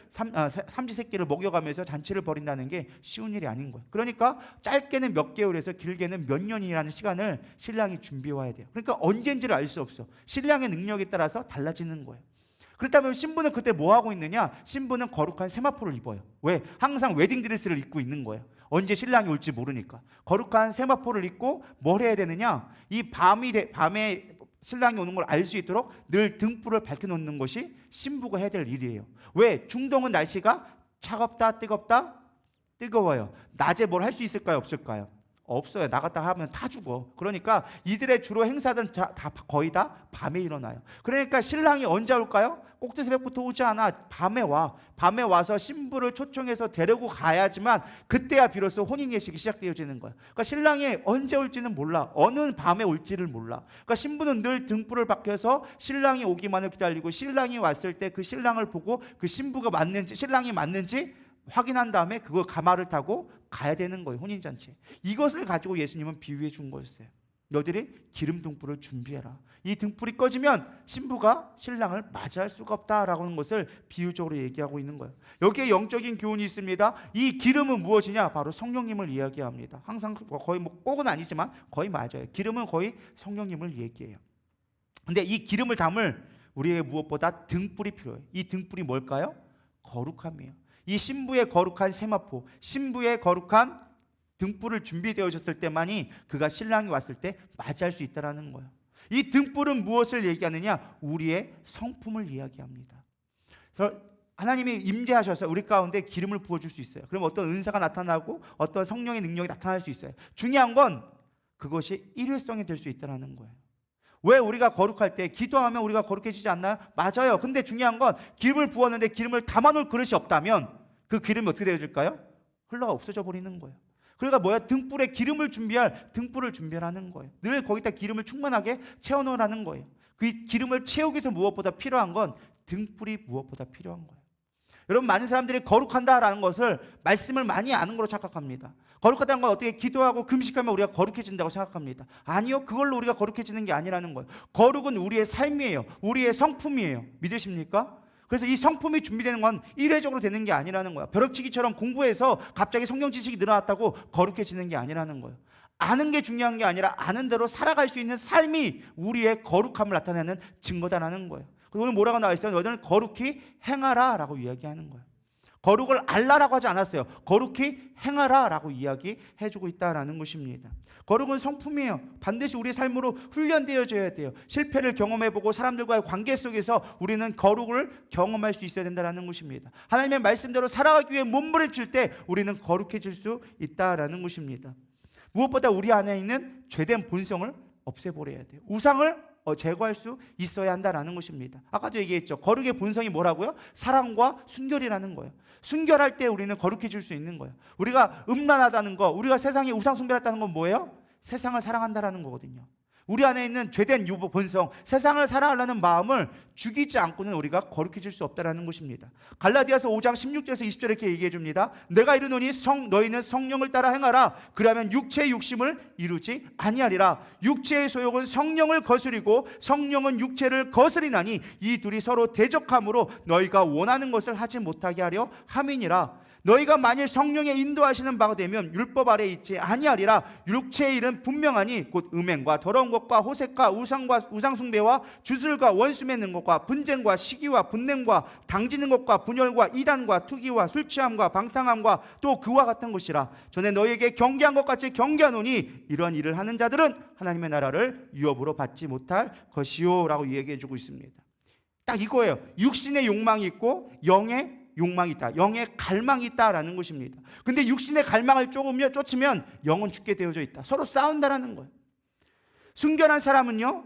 삼시세끼를 먹여가면서 잔치를 벌인다는 게 쉬운 일이 아닌 거예요. 그러니까 짧게는 몇 개월에서 길게는 몇 년이라는 시간을 신랑이 준비해 와야 돼요. 그러니까 언제인지를 알 수 없어. 신랑의 능력에 따라서 달라지는 거예요. 그렇다면 신부는 그때 뭐 하고 있느냐? 신부는 거룩한 세마포를 입어요. 왜? 항상 웨딩드레스를 입고 있는 거예요. 언제 신랑이 올지 모르니까. 거룩한 세마포를 입고 뭘 해야 되느냐? 이 밤에 신랑이 오는 걸 알 수 있도록 늘 등불을 밝혀놓는 것이 신부가 해야 될 일이에요. 왜? 중동은 날씨가 차갑다 뜨겁다 뜨거워요. 낮에 뭘 할 수 있을까요? 없을까요? 없어요. 나갔다 하면 다 죽어. 그러니까 이들의 주로 행사들은 다 거의 다 밤에 일어나요. 그러니까 신랑이 언제 올까요? 꼭두 새벽부터 오지 않아. 밤에 와. 밤에 와서 신부를 초청해서 데리고 가야지만 그때야 비로소 혼인예식이 시작되어지는 거야. 그러니까 신랑이 언제 올지는 몰라. 어느 밤에 올지를 몰라. 그러니까 신부는 늘 등불을 밝혀서 신랑이 오기만을 기다리고, 신랑이 왔을 때 그 신랑을 보고 그 신부가 맞는지, 신랑이 맞는지 확인한 다음에 그걸 가마를 타고 가야 되는 거예요. 혼인잔치. 이것을 가지고 예수님은 비유해 준 거였어요. 너희들이 기름 등불을 준비해라. 이 등불이 꺼지면 신부가 신랑을 맞이할 수가 없다라고 하는 것을 비유적으로 얘기하고 있는 거예요. 여기에 영적인 교훈이 있습니다. 이 기름은 무엇이냐? 바로 성령님을 이야기합니다. 항상 거의 꼭은 아니지만 거의 맞아요. 기름은 거의 성령님을 얘기해요. 근데 이 기름을 담을 우리에게 무엇보다 등불이 필요해요. 이 등불이 뭘까요? 거룩함이에요. 이 신부의 거룩한 세마포, 신부의 거룩한 등불을 준비되어졌을 때만이 그가 신랑이 왔을 때 맞이할 수 있다는 거예요. 이 등불은 무엇을 얘기하느냐? 우리의 성품을 이야기합니다. 하나님이 임재하셔서 우리 가운데 기름을 부어줄 수 있어요. 그럼 어떤 은사가 나타나고 어떤 성령의 능력이 나타날 수 있어요. 중요한 건 그것이 일회성이 될 수 있다는 거예요. 왜 우리가 거룩할 때 기도하면 우리가 거룩해지지 않나요? 맞아요. 근데 중요한 건 기름을 부었는데 기름을 담아놓을 그릇이 없다면 그 기름이 어떻게 되어질까요? 흘러가 없어져 버리는 거예요. 그러니까 뭐야? 등불에 기름을 준비할 등불을 준비하라는 거예요. 늘 거기다 기름을 충만하게 채워놓으라는 거예요. 그 기름을 채우기 위해서 무엇보다 필요한 건 등불이 무엇보다 필요한 거예요. 여러분, 많은 사람들이 거룩한다라는 것을 말씀을 많이 아는 걸로 착각합니다. 거룩하다는 건 어떻게 기도하고 금식하면 우리가 거룩해진다고 생각합니다. 아니요, 그걸로 우리가 거룩해지는 게 아니라는 거예요. 거룩은 우리의 삶이에요. 우리의 성품이에요. 믿으십니까? 그래서 이 성품이 준비되는 건 일회적으로 되는 게 아니라는 거예요. 벼룩치기처럼 공부해서 갑자기 성경 지식이 늘어났다고 거룩해지는 게 아니라는 거예요. 아는 게 중요한 게 아니라 아는 대로 살아갈 수 있는 삶이 우리의 거룩함을 나타내는 증거다라는 거예요. 그래서 오늘 뭐라고 나와 있어요? 너희들은 거룩히 행하라 라고 이야기하는 거예요. 거룩을 알라라고 하지 않았어요. 거룩히 행하라 라고 이야기해주고 있다라는 것입니다. 거룩은 성품이에요. 반드시 우리 삶으로 훈련되어져야 돼요. 실패를 경험해보고 사람들과의 관계 속에서 우리는 거룩을 경험할 수 있어야 된다는 것입니다. 하나님의 말씀대로 살아가기 위해 몸부림칠 때 우리는 거룩해질 수 있다라는 것입니다. 무엇보다 우리 안에 있는 죄된 본성을 없애버려야 돼요. 우상을 제거할 수 있어야 한다라는 것입니다. 아까도 얘기했죠. 거룩의 본성이 뭐라고요? 사랑과 순결이라는 거예요. 순결할 때 우리는 거룩해질 수 있는 거예요. 우리가 음란하다는 거, 우리가 세상에 우상 숭배했다는 건 뭐예요? 세상을 사랑한다라는 거거든요. 우리 안에 있는 죄된 유보 본성, 세상을 사랑하려는 마음을 죽이지 않고는 우리가 거룩해질 수 없다라는 것입니다. 갈라디아서 5장 16절에서 20절에 이렇게 얘기해 줍니다. 내가 이르노니 너희는 성령을 따라 행하라. 그러면 육체의 욕심을 이루지 아니하리라. 육체의 소욕은 성령을 거스리고 성령은 육체를 거스리나니 이 둘이 서로 대적함으로 너희가 원하는 것을 하지 못하게 하려 함이니라. 너희가 만일 성령의 인도하시는 바가 되면 율법 아래에 있지 아니하리라. 육체의 일은 분명하니 곧 음행과 더러운 것과 호색과 우상 숭배와 주술과 원수 맺는 것과 분쟁과 시기와 분냄과 당지는 것과 분열과 이단과 투기와 술 취함과 방탕함과 또 그와 같은 것이라. 전에 너희에게 경계한 것 같이 경계하노니 이러한 일을 하는 자들은 하나님의 나라를 유업으로 받지 못할 것이요 라고 얘기해 주고 있습니다. 딱 이거예요. 육신의 욕망이 있고 영의 욕망이 있다. 영의 갈망이 있다라는 것입니다. 근데 육신의 갈망을 쫓으면 영은 죽게 되어져 있다. 서로 싸운다라는 거예요. 순결한 사람은요,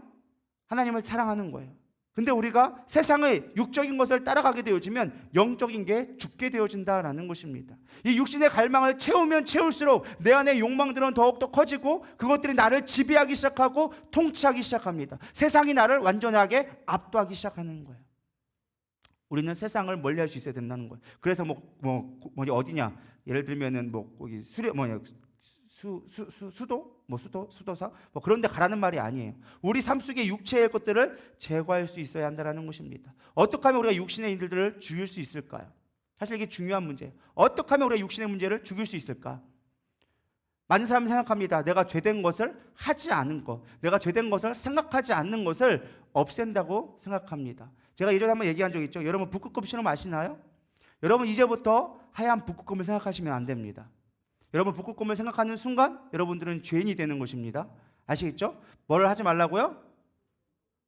하나님을 사랑하는 거예요. 근데 우리가 세상의 육적인 것을 따라가게 되어지면 영적인 게 죽게 되어진다라는 것입니다. 이 육신의 갈망을 채우면 채울수록 내 안의 욕망들은 더욱더 커지고 그것들이 나를 지배하기 시작하고 통치하기 시작합니다. 세상이 나를 완전하게 압도하기 시작하는 거예요. 우리는 세상을 멀리할 수 있어야 된다는 거예요. 그래서 어디냐? 예를 들면은 거기 수도사 그런 데 가라는 말이 아니에요. 우리 삶 속의 육체의 것들을 제거할 수 있어야 한다는 것입니다. 어떻게 하면 우리가 육신의 일들을 죽일 수 있을까요? 사실 이게 중요한 문제예요. 어떻게 하면 우리가 육신의 문제를 죽일 수 있을까? 많은 사람이 생각합니다. 내가 죄된 것을 하지 않은 것, 내가 죄된 것을 생각하지 않는 것을 없앤다고 생각합니다. 제가 예전에 한번 얘기한 적 있죠. 여러분 북극곰 실험 아시나요? 여러분 이제부터 하얀 북극곰을 생각하시면 안 됩니다. 여러분 북극곰을 생각하는 순간 여러분들은 죄인이 되는 것입니다. 아시겠죠? 뭘 하지 말라고요?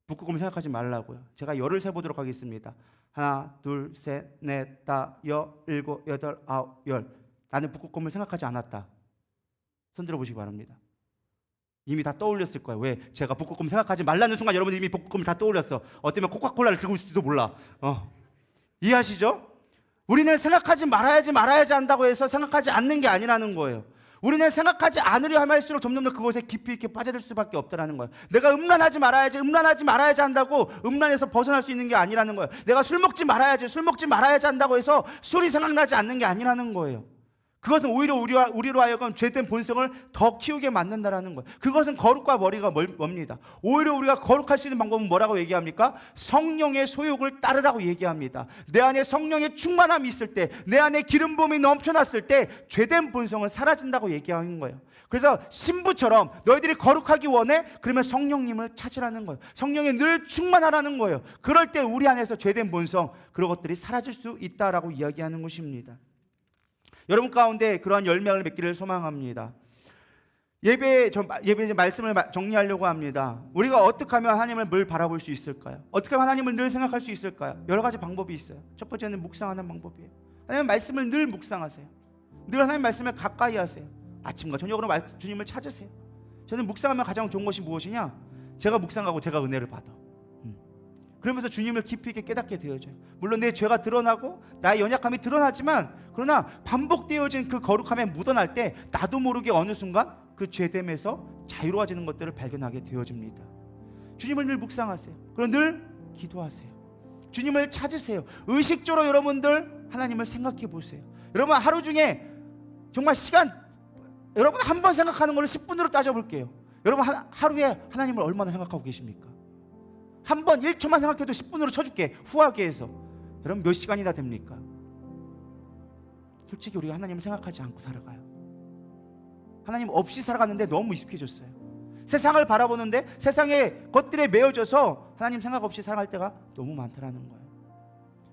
북극곰을 생각하지 말라고요. 제가 열을 세보도록 하겠습니다. 하나, 둘, 셋, 넷, 다, 여, 일곱, 여덟, 아홉, 열. 나는 북극곰을 생각하지 않았다. 손 들어보시기 바랍니다. 이미 다 떠올렸을 거예요. 왜? 제가 북극곰 생각하지 말라는 순간 여러분들 이미 북극곰을 다 떠올렸어. 어쩌면 코카콜라를 들고 있을지도 몰라. 이해하시죠? 우리는 생각하지 말아야지 한다고 해서 생각하지 않는 게 아니라는 거예요. 우리는 생각하지 않으려 하면 할수록 점점 더 그것에 깊이 있게 빠져들 수밖에 없다는 거예요. 내가 음란하지 말아야지 한다고 음란에서 벗어날 수 있는 게 아니라는 거예요. 내가 술 먹지 말아야지 한다고 해서 술이 생각나지 않는 게 아니라는 거예요. 그것은 오히려 우리로 하여금 죄된 본성을 더 키우게 만든다는 거예요. 그것은 거룩과 머리가 뭡니다. 오히려 우리가 거룩할 수 있는 방법은 뭐라고 얘기합니까? 성령의 소욕을 따르라고 얘기합니다. 내 안에 성령의 충만함이 있을 때, 내 안에 기름 부음이 넘쳐났을 때 죄된 본성은 사라진다고 얘기하는 거예요. 그래서 신부처럼 너희들이 거룩하기 원해? 그러면 성령님을 찾으라는 거예요. 성령에 늘 충만하라는 거예요. 그럴 때 우리 안에서 죄된 본성, 그런 것들이 사라질 수 있다라고 이야기하는 것입니다. 여러분 가운데 그러한 열매를 맺기를 소망합니다. 예배 말씀을 정리하려고 합니다. 우리가 어떻게 하면 하나님을 늘 바라볼 수 있을까요? 어떻게 하면 하나님을 늘 생각할 수 있을까요? 여러 가지 방법이 있어요. 첫 번째는 묵상하는 방법이에요. 하나님 말씀을 늘 묵상하세요. 늘 하나님 말씀을 가까이 하세요. 아침과 저녁으로 주님을 찾으세요. 저는 묵상하면 가장 좋은 것이 무엇이냐? 제가 묵상하고 제가 은혜를 받아. 그러면서 주님을 깊이 있게 깨닫게 되어져요. 물론 내 죄가 드러나고 나의 연약함이 드러나지만, 그러나 반복되어진 그 거룩함에 묻어날 때 나도 모르게 어느 순간 그 죄됨에서 자유로워지는 것들을 발견하게 되어집니다. 주님을 늘 묵상하세요. 그리고 늘 기도하세요. 주님을 찾으세요. 의식적으로 여러분들 하나님을 생각해 보세요. 여러분 하루 중에 정말 여러분 한 번 생각하는 걸로 10분으로 따져볼게요. 여러분 하루에 하나님을 얼마나 생각하고 계십니까? 한 번 1초만 생각해도 10분으로 쳐줄게. 후하게 해서. 여러분 몇 시간이나 됩니까? 솔직히 우리가 하나님을 생각하지 않고 살아가요. 하나님 없이 살아가는데 너무 익숙해졌어요. 세상을 바라보는데 세상의 것들에 매여져서 하나님 생각 없이 살아갈 때가 너무 많다라는 거예요.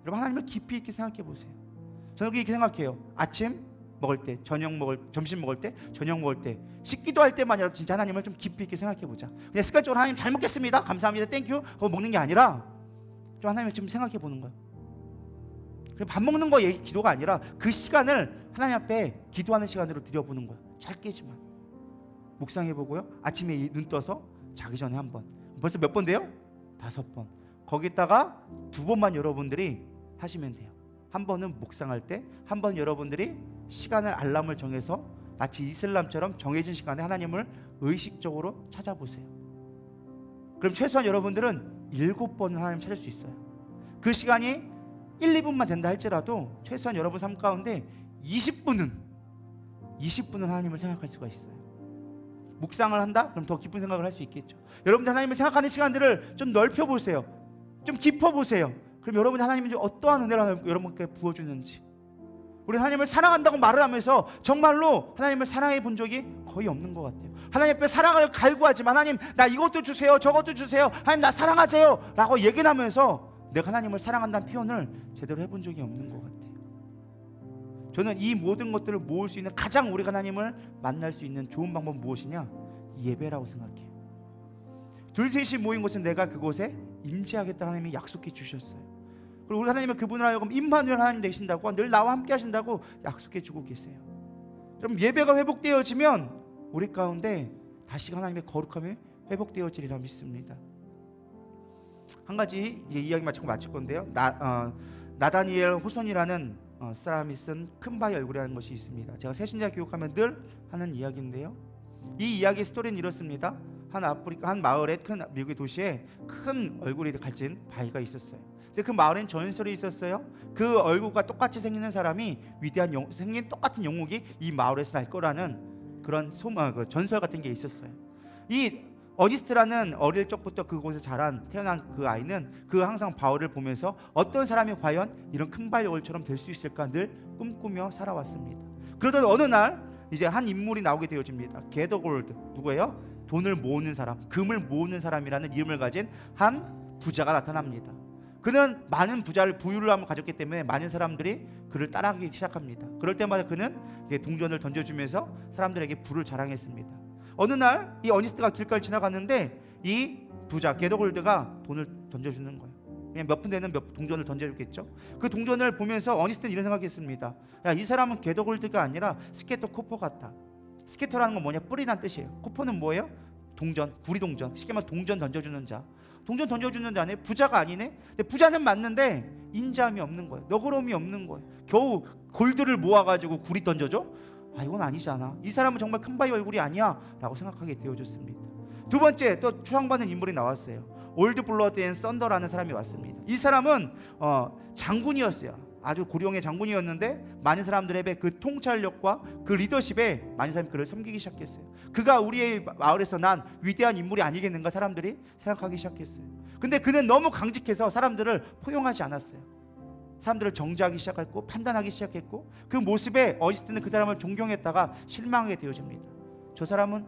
여러분 하나님을 깊이 있게 생각해 보세요. 저는 이렇게 생각해요. 아침 먹을 때, 점심 먹을 때, 저녁 먹을 때, 씻기도 할 때만이라도 진짜 하나님을 좀 깊이 있게 생각해 보자. 그냥 습관적으로 하나님 잘 먹겠습니다, 감사합니다, 땡큐 그거 먹는 게 아니라 좀 하나님을 좀 생각해 보는 거예요. 밥 먹는 거 기도가 아니라 그 시간을 하나님 앞에 기도하는 시간으로 들여보는 거예요. 짧게지만 묵상해 보고요. 아침에 눈 떠서 자기 전에 한 번. 벌써 몇 번 돼요? 5번. 거기다가 2번만 여러분들이 하시면 돼요. 한 번은 묵상할 때, 한 번 여러분들이 시간을 알람을 정해서 마치 이슬람처럼 정해진 시간에 하나님을 의식적으로 찾아보세요. 그럼 최소한 여러분들은 7번은 하나님 찾을 수 있어요. 그 시간이 1, 2분만 된다 할지라도 최소한 여러분 삶 가운데 20분은 하나님을 생각할 수가 있어요. 묵상을 한다? 그럼 더 깊은 생각을 할 수 있겠죠. 여러분들 하나님을 생각하는 시간들을 좀 넓혀보세요. 좀 깊어보세요. 그럼 여러분이 하나님이 어떠한 은혜를 여러분께 부어주는지. 우리 하나님을 사랑한다고 말을 하면서 정말로 하나님을 사랑해 본 적이 거의 없는 것 같아요. 하나님 앞에 사랑을 갈구하지만 하나님 나 이것도 주세요, 저것도 주세요, 하나님 나 사랑하세요 라고 얘기를 하면서 내가 하나님을 사랑한다는 표현을 제대로 해본 적이 없는 것 같아요. 저는 이 모든 것들을 모을 수 있는 가장 우리가 하나님을 만날 수 있는 좋은 방법은 무엇이냐? 예배라고 생각해요. 둘셋이 모인 곳은 내가 그곳에 임재하겠다 하나님이 약속해 주셨어요. 그리고 우리 하나님은 그분을 하여금 임마누엘 하나님 되신다고, 늘 나와 함께 하신다고 약속해 주고 계세요. 그럼 예배가 회복되어지면 우리 가운데 다시 하나님의 거룩함이 회복되어지리라 믿습니다. 한 가지 이야기 마칠 건데요. 나다니엘 호손이라는 사람이 쓴 큰 바위 얼굴이라는 것이 있습니다. 제가 새신자 교육하면 늘 하는 이야기인데요. 이 이야기의 스토리는 이렇습니다. 한 마을에 큰 미국의 도시에 큰 얼굴이 가진 바위가 있었어요. 근데 그 마을엔 전설이 있었어요. 그 얼굴과 똑같이 생기는 사람이 생긴 똑같은 영웅이 이 마을에서 날 거라는 그런 전설 같은 게 있었어요. 이 어니스트라는 어릴 적부터 그곳에 태어난 그 아이는 항상 바울을 보면서 어떤 사람이 과연 이런 큰 바위 얼굴처럼 될 수 있을까 늘 꿈꾸며 살아왔습니다. 그러던 어느 날 이제 한 인물이 나오게 되어집니다. 게더골드, 누구예요? 돈을 모으는 사람, 금을 모으는 사람이라는 이름을 가진 한 부자가 나타납니다. 그는 많은 부유를 가졌기 때문에 많은 사람들이 그를 따라하기 시작합니다. 그럴 때마다 그는 동전을 던져주면서 사람들에게 부를 자랑했습니다. 어느 날 이 어니스트가 길가를 지나갔는데 이 부자 게더골드가 돈을 던져주는 거예요. 그냥 몇 분 되는 동전을 던져줬겠죠. 그 동전을 보면서 어니스트는 이런 생각했습니다. 야, 이 사람은 게더골드가 아니라 스케토코포 같다. 스케터라는 건 뭐냐? 뿌리란 뜻이에요. 코퍼는 뭐예요? 동전, 구리동전. 쉽게 말하면 동전 던져주는 자. 동전 던져주는 자네. 부자가 아니네. 근데 부자는 맞는데 인자함이 없는 거예요. 너그러움이 없는 거예요. 겨우 골드를 모아가지고 구리 던져줘? 아, 이건 아니잖아. 이 사람은 정말 큰 바위 얼굴이 아니야 라고 생각하게 되어졌습니다. 두 번째 또 추앙받는 인물이 나왔어요. 올드 블러드 앤 썬더라는 사람이 왔습니다. 이 사람은 장군이었어요. 아주 고령의 장군이었는데 많은 사람들의 그 통찰력과 그 리더십에 많은 사람이 그를 섬기기 시작했어요. 그가 우리의 마을에서 난 위대한 인물이 아니겠는가 사람들이 생각하기 시작했어요. 근데 그는 너무 강직해서 사람들을 포용하지 않았어요. 사람들을 정죄하기 시작했고 판단하기 시작했고, 그 모습에 어니스트는 그 사람을 존경했다가 실망하게 되어집니다. 저 사람은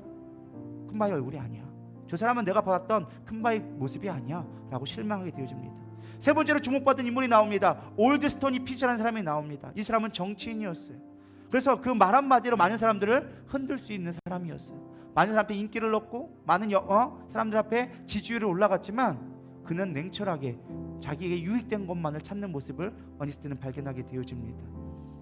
큰 바위 얼굴이 아니야. 저 사람은 내가 받았던 큰 바위 모습이 아니야 라고 실망하게 되어집니다. 세 번째로 주목받은 인물이 나옵니다. 올드 스토니 피즈라는 사람이 나옵니다. 이 사람은 정치인이었어요. 그래서 그 말 한마디로 많은 사람들을 흔들 수 있는 사람이었어요. 많은 사람한테 인기를 얻고 많은 사람들 앞에 지지율이 올라갔지만 그는 냉철하게 자기에게 유익된 것만을 찾는 모습을 어니스트는 발견하게 되어집니다.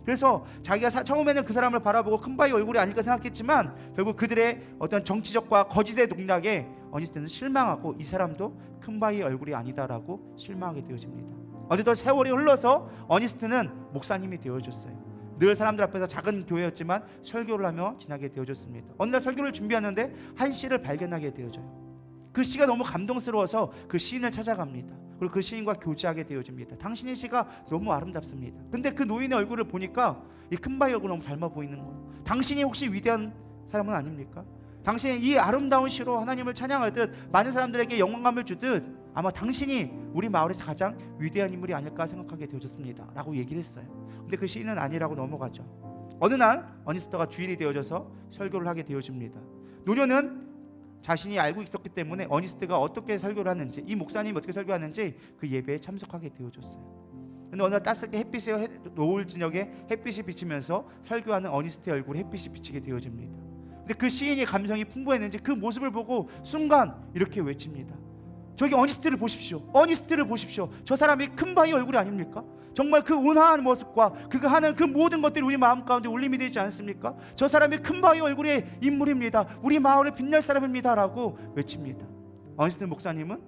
그래서 자기가 처음에는 그 사람을 바라보고 큰 바위 얼굴이 아닐까 생각했지만 결국 그들의 어떤 정치적과 거짓의 농락에 어니스트는 실망하고 이 사람도 큰 바위 얼굴이 아니다라고 실망하게 되어집니다. 어느덧 세월이 흘러서 어니스트는 목사님이 되어졌어요. 늘 사람들 앞에서 작은 교회였지만 설교를 하며 지나게 되어졌습니다. 어느 날 설교를 준비하는데 한 시를 발견하게 되어져요. 그 시가 너무 감동스러워서 그 시인을 찾아갑니다. 그리고 그 시인과 교제하게 되어집니다. 당신의 시가 너무 아름답습니다. 근데 그 노인의 얼굴을 보니까 이 큰 바위 얼굴 너무 닮아 보이는 거예요. 당신이 혹시 위대한 사람은 아닙니까? 당신이 이 아름다운 시로 하나님을 찬양하듯 많은 사람들에게 영광감을 주듯 아마 당신이 우리 마을에서 가장 위대한 인물이 아닐까 생각하게 되어졌습니다 라고 얘기를 했어요. 근데 그 시인은 아니라고 넘어가죠. 어느 날 어니스트가 주일이 되어져서 설교를 하게 되어집니다. 노년은 자신이 알고 있었기 때문에 어니스트가 어떻게 설교를 하는지, 이 목사님이 어떻게 설교하는지 그 예배에 참석하게 되어졌어요. 근데 어느 날 따스하게 햇빛에 노을 저녁에 햇빛이 비치면서 설교하는 어니스트의 얼굴에 햇빛이 비치게 되어집니다. 근데 그 시인의 감성이 풍부했는지 그 모습을 보고 순간 이렇게 외칩니다. 저기 어니스트를 보십시오. 어니스트를 보십시오. 저 사람이 큰 바위 얼굴이 아닙니까? 정말 그 온화한 모습과 그가 하는 그 모든 것들이 우리 마음 가운데 울림이 되지 않습니까? 저 사람이 큰 바위 얼굴의 인물입니다. 우리 마을을 빛낼 사람입니다 라고 외칩니다. 어니스트 목사님은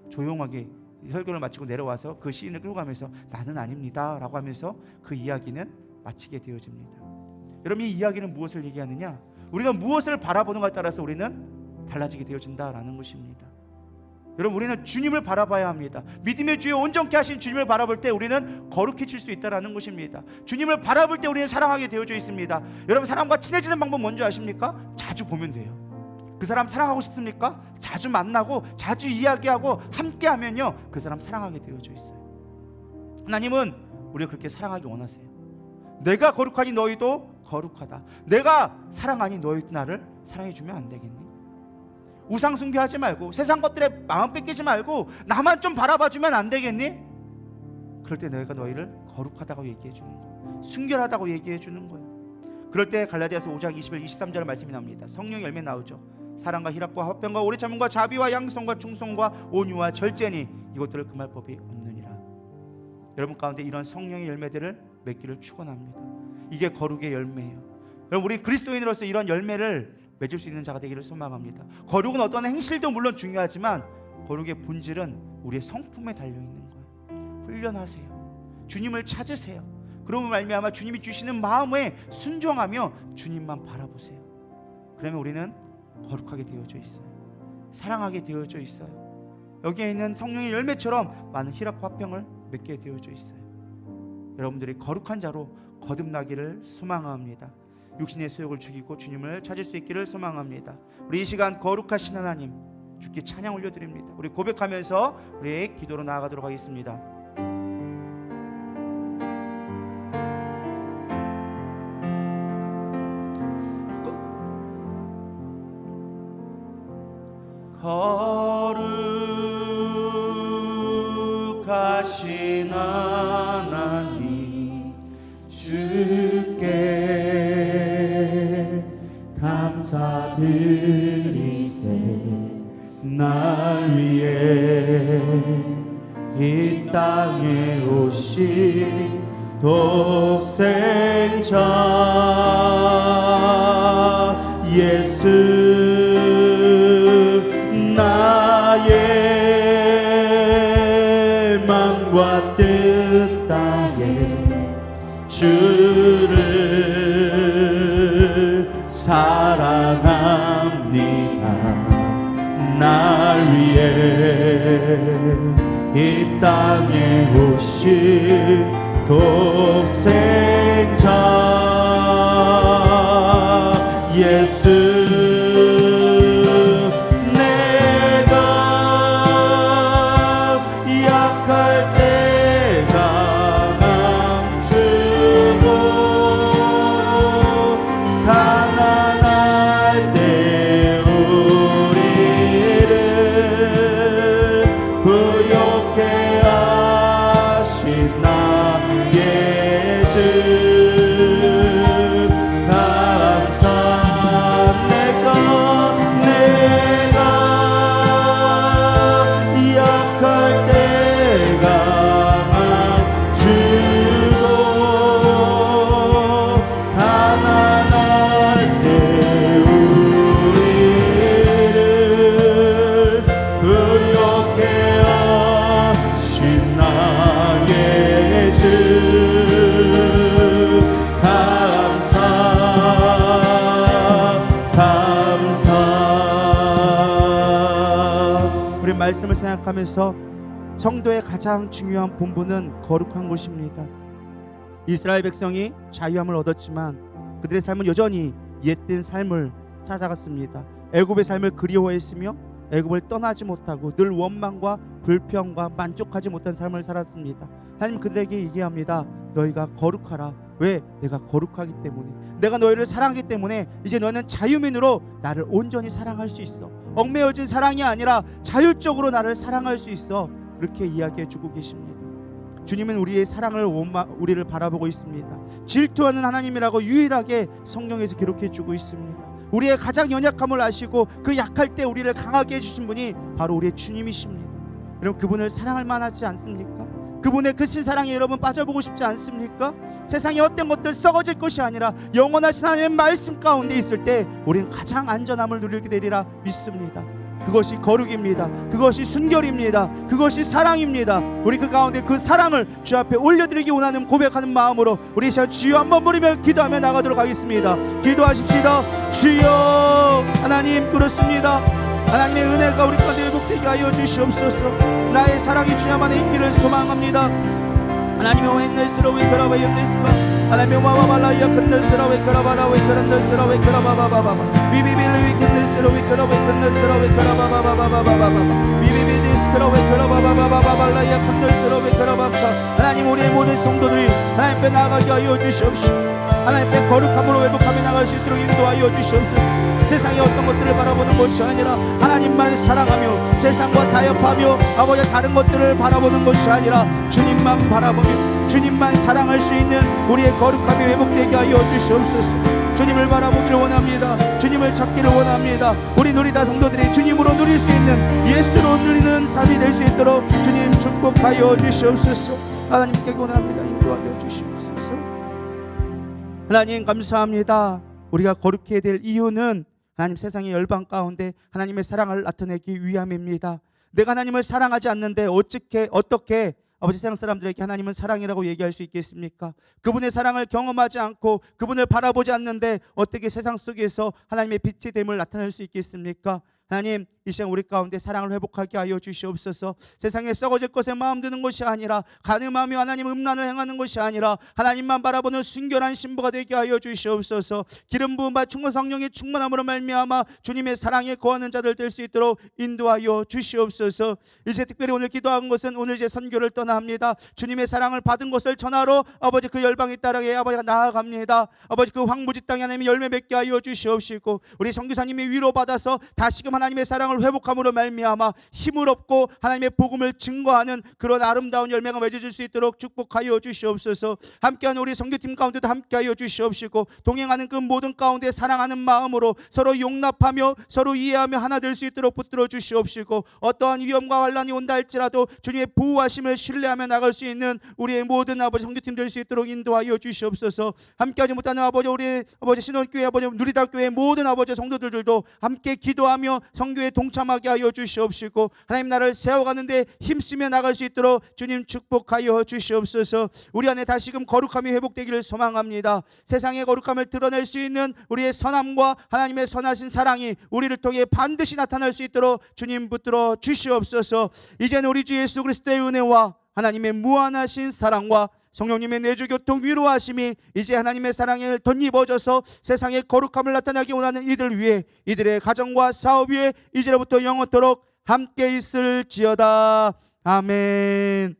조용하게 설교를 마치고 내려와서 그 시인을 끌고 가면서 나는 아닙니다 라고 하면서 그 이야기는 마치게 되어집니다. 여러분, 이 이야기는 무엇을 얘기하느냐? 우리가 무엇을 바라보는 것에 따라서 우리는 달라지게 되어진다라는 것입니다. 여러분, 우리는 주님을 바라봐야 합니다. 믿음의 주에 온전케 하신 주님을 바라볼 때 우리는 거룩해질 수 있다라는 것입니다. 주님을 바라볼 때 우리는 사랑하게 되어져 있습니다. 여러분, 사람과 친해지는 방법 뭔지 아십니까? 자주 보면 돼요. 그 사람 사랑하고 싶습니까? 자주 만나고 자주 이야기하고 함께하면요 그 사람 사랑하게 되어져 있어요. 하나님은 우리를 그렇게 사랑하기 원하세요. 내가 거룩하니 너희도 거룩하다. 내가 사랑하니 너희도 나를 사랑해주면 안 되겠니? 우상 숭배하지 말고 세상 것들에 마음 뺏기지 말고 나만 좀 바라봐주면 안 되겠니? 그럴 때 내가 너희를 거룩하다고 얘기해 주는 거예요. 순결하다고 얘기해 주는 거예요. 그럴 때 갈라디아서 5장 21, 23절 말씀이 나옵니다. 성령의 열매 나오죠. 사랑과 희락과 화평과 오래 참음과 자비와 양성과 충성과 온유와 절제니 이것들을 금할 법이 없느니라. 여러분 가운데 이런 성령의 열매들을 맺기를 축원합니다. 이게 거룩의 열매예요. 여러분, 우리 그리스도인으로서 이런 열매를 맺을 수 있는 자가 되기를 소망합니다. 거룩은 어떤 행실도 물론 중요하지만 거룩의 본질은 우리의 성품에 달려있는 거예요. 훈련하세요. 주님을 찾으세요. 그러면 말미암아 주님이 주시는 마음에 순종하며 주님만 바라보세요. 그러면 우리는 거룩하게 되어져 있어요. 사랑하게 되어져 있어요. 여기에 있는 성령의 열매처럼 많은 희락과 화평을 맺게 되어져 있어요. 여러분들이 거룩한 자로 거듭나기를 소망합니다. 육신의 소욕을 죽이고 주님을 찾을 수 있기를 소망합니다. 우리 이 시간 거룩하신 하나님 주께 찬양 올려드립니다. 우리 고백하면서 우리의 기도로 나아가도록 하겠습니다. 거룩하신 하나님 주께 감사드리세. 날 위해 이 땅에 오신 독생자 예수 나의 마음과 뜻 다해 주를 사랑합니다. 날 위해 이 땅에 오신 독생자 예수 내가 약할 때 강함 주고 가난할 때 우리를 부욕해 하신 나 예수 말씀을 생각하면서 성도의 가장 중요한 본분은 거룩한 것입니다. 이스라엘 백성이 자유함을 얻었지만 그들의 삶은 여전히 옛된 삶을 찾아갔습니다. 애굽의 삶을 그리워했으며 애굽을 떠나지 못하고 늘 원망과 불평과 만족하지 못한 삶을 살았습니다. 하나님 그들에게 얘기합니다. 너희가 거룩하라. 왜? 내가 거룩하기 때문에, 내가 너희를 사랑하기 때문에 이제 너희는 자유민으로 나를 온전히 사랑할 수 있어. 얽매여진 사랑이 아니라 자율적으로 나를 사랑할 수 있어. 그렇게 이야기해 주고 계십니다. 주님은 우리의 사랑을 우리를 바라보고 있습니다. 질투하는 하나님이라고 유일하게 성경에서 기록해 주고 있습니다. 우리의 가장 연약함을 아시고 그 약할 때 우리를 강하게 해주신 분이 바로 우리의 주님이십니다. 여러분 그분을 사랑할 만하지 않습니까? 그분의 크신 사랑에 여러분 빠져보고 싶지 않습니까? 세상의 어떤 것들 썩어질 것이 아니라 영원하신 하나님의 말씀 가운데 있을 때 우리는 가장 안전함을 누리게 되리라 믿습니다. 그것이 거룩입니다. 그것이 순결입니다. 그것이 사랑입니다. 우리 그 가운데 그 사랑을 주 앞에 올려드리기 원하는 고백하는 마음으로 우리 시간 주여 한번 부르며 기도하며 나가도록 하겠습니다. 기도하십시다. 주여 하나님 그렇습니다. 하나님의 은혜가 우리 가운데 회복되게 하여 주시옵소서. 나의 사랑이 주야만에 있기를 소망합니다. 하나님의 웬늘스러워 그라바 연데스카 하나님의 와와발라이야 큰늘스러워 그라바라워 그란늘스러워 그라바바바바바 비비빌리 큰늘스러워 그라바 큰늘스러워 그라바바바바바바바 비비빌리스크러워 그라바바바바바발라이야 큰늘스러워 그라바바. 하나님 우리의 모든 성도들이 하나님 앞에 나가게 하여 주시옵시고 하나님 앞에 거룩함으로 회복하며 나갈 수 있도록 인도하여 주시옵소서. 세상의 어떤 것들을 바라보는 것이 아니라 하나님만 사랑하며 세상과 타협하며 아버지 다른 것들을 바라보는 것이 아니라 주님만 바라보며 주님만 사랑할 수 있는 우리의 거룩함이 회복되게 하여 주시옵소서. 주님을 바라보기를 원합니다. 주님을 찾기를 원합니다. 우리 누리다 성도들이 주님으로 누릴 수 있는 예수로 누리는 삶이 될 수 있도록 주님 축복하여 주시옵소서. 하나님께 원합니다. 인도하여 주시옵소서. 하나님 감사합니다. 우리가 거룩해야 될 이유는 하나님 세상의 열방 가운데 하나님의 사랑을 나타내기 위함입니다. 내가 하나님을 사랑하지 않는데 어떻게 아버지 세상 사람들에게 하나님은 사랑이라고 얘기할 수 있겠습니까? 그분의 사랑을 경험하지 않고 그분을 바라보지 않는데 어떻게 세상 속에서 하나님의 빛의 됨을 나타낼 수 있겠습니까? 하나님 이 시간 우리 가운데 사랑을 회복하게 하여 주시옵소서. 세상에 썩어질 것에 마음 드는 것이 아니라 간음하며 하나님 음란을 행하는 것이 아니라 하나님만 바라보는 순결한 신부가 되게 하여 주시옵소서. 기름 부음 받 충만 성령의 충만함으로 말미암아 주님의 사랑에 거하는 자들 될 수 있도록 인도하여 주시옵소서. 이제 특별히 오늘 기도한 것은 오늘 제 선교를 떠나합니다. 주님의 사랑을 받은 것을 전하러 아버지 그 열방에 따르게 아버지가 나아갑니다. 아버지 그 황무지 땅에 하나님이 열매 맺게 하여 주시옵시고 우리 선교사님이 위로받아서 다시금 하나님의 사랑을 회복함으로 말미암아 힘을 얻고 하나님의 복음을 증거하는 그런 아름다운 열매가 맺어질 수 있도록 축복하여 주시옵소서. 함께하는 우리 선교팀 가운데도 함께하여 주시옵시고 동행하는 그 모든 가운데 사랑하는 마음으로 서로 용납하며 서로 이해하며 하나 될 수 있도록 붙들어 주시옵시고 어떠한 위험과 환난이 온다 할지라도 주님의 보호하심을 신뢰하며 나갈 수 있는 우리의 모든 아버지 선교팀 될 수 있도록 인도하여 주시옵소서. 함께하지 못하는 아버지 우리 아버지 신원교회 아버지 누리다교회 모든 아버지 성도들도 함께 기도하며 선교에 동참하게 하여 주시옵시고 하나님 나라를 세워가는데 힘쓰며 나갈 수 있도록 주님 축복하여 주시옵소서. 우리 안에 다시금 거룩함이 회복되기를 소망합니다. 세상의 거룩함을 드러낼 수 있는 우리의 선함과 하나님의 선하신 사랑이 우리를 통해 반드시 나타날 수 있도록 주님 붙들어 주시옵소서. 이제는 우리 주 예수 그리스도의 은혜와 하나님의 무한하신 사랑과 성령님의 내주 교통 위로하심이 이제 하나님의 사랑을 덧입어져서 세상의 거룩함을 나타나기 원하는 이들 위해 이들의 가정과 사업 위에 이제로부터 영원토록 함께 있을지어다. 아멘.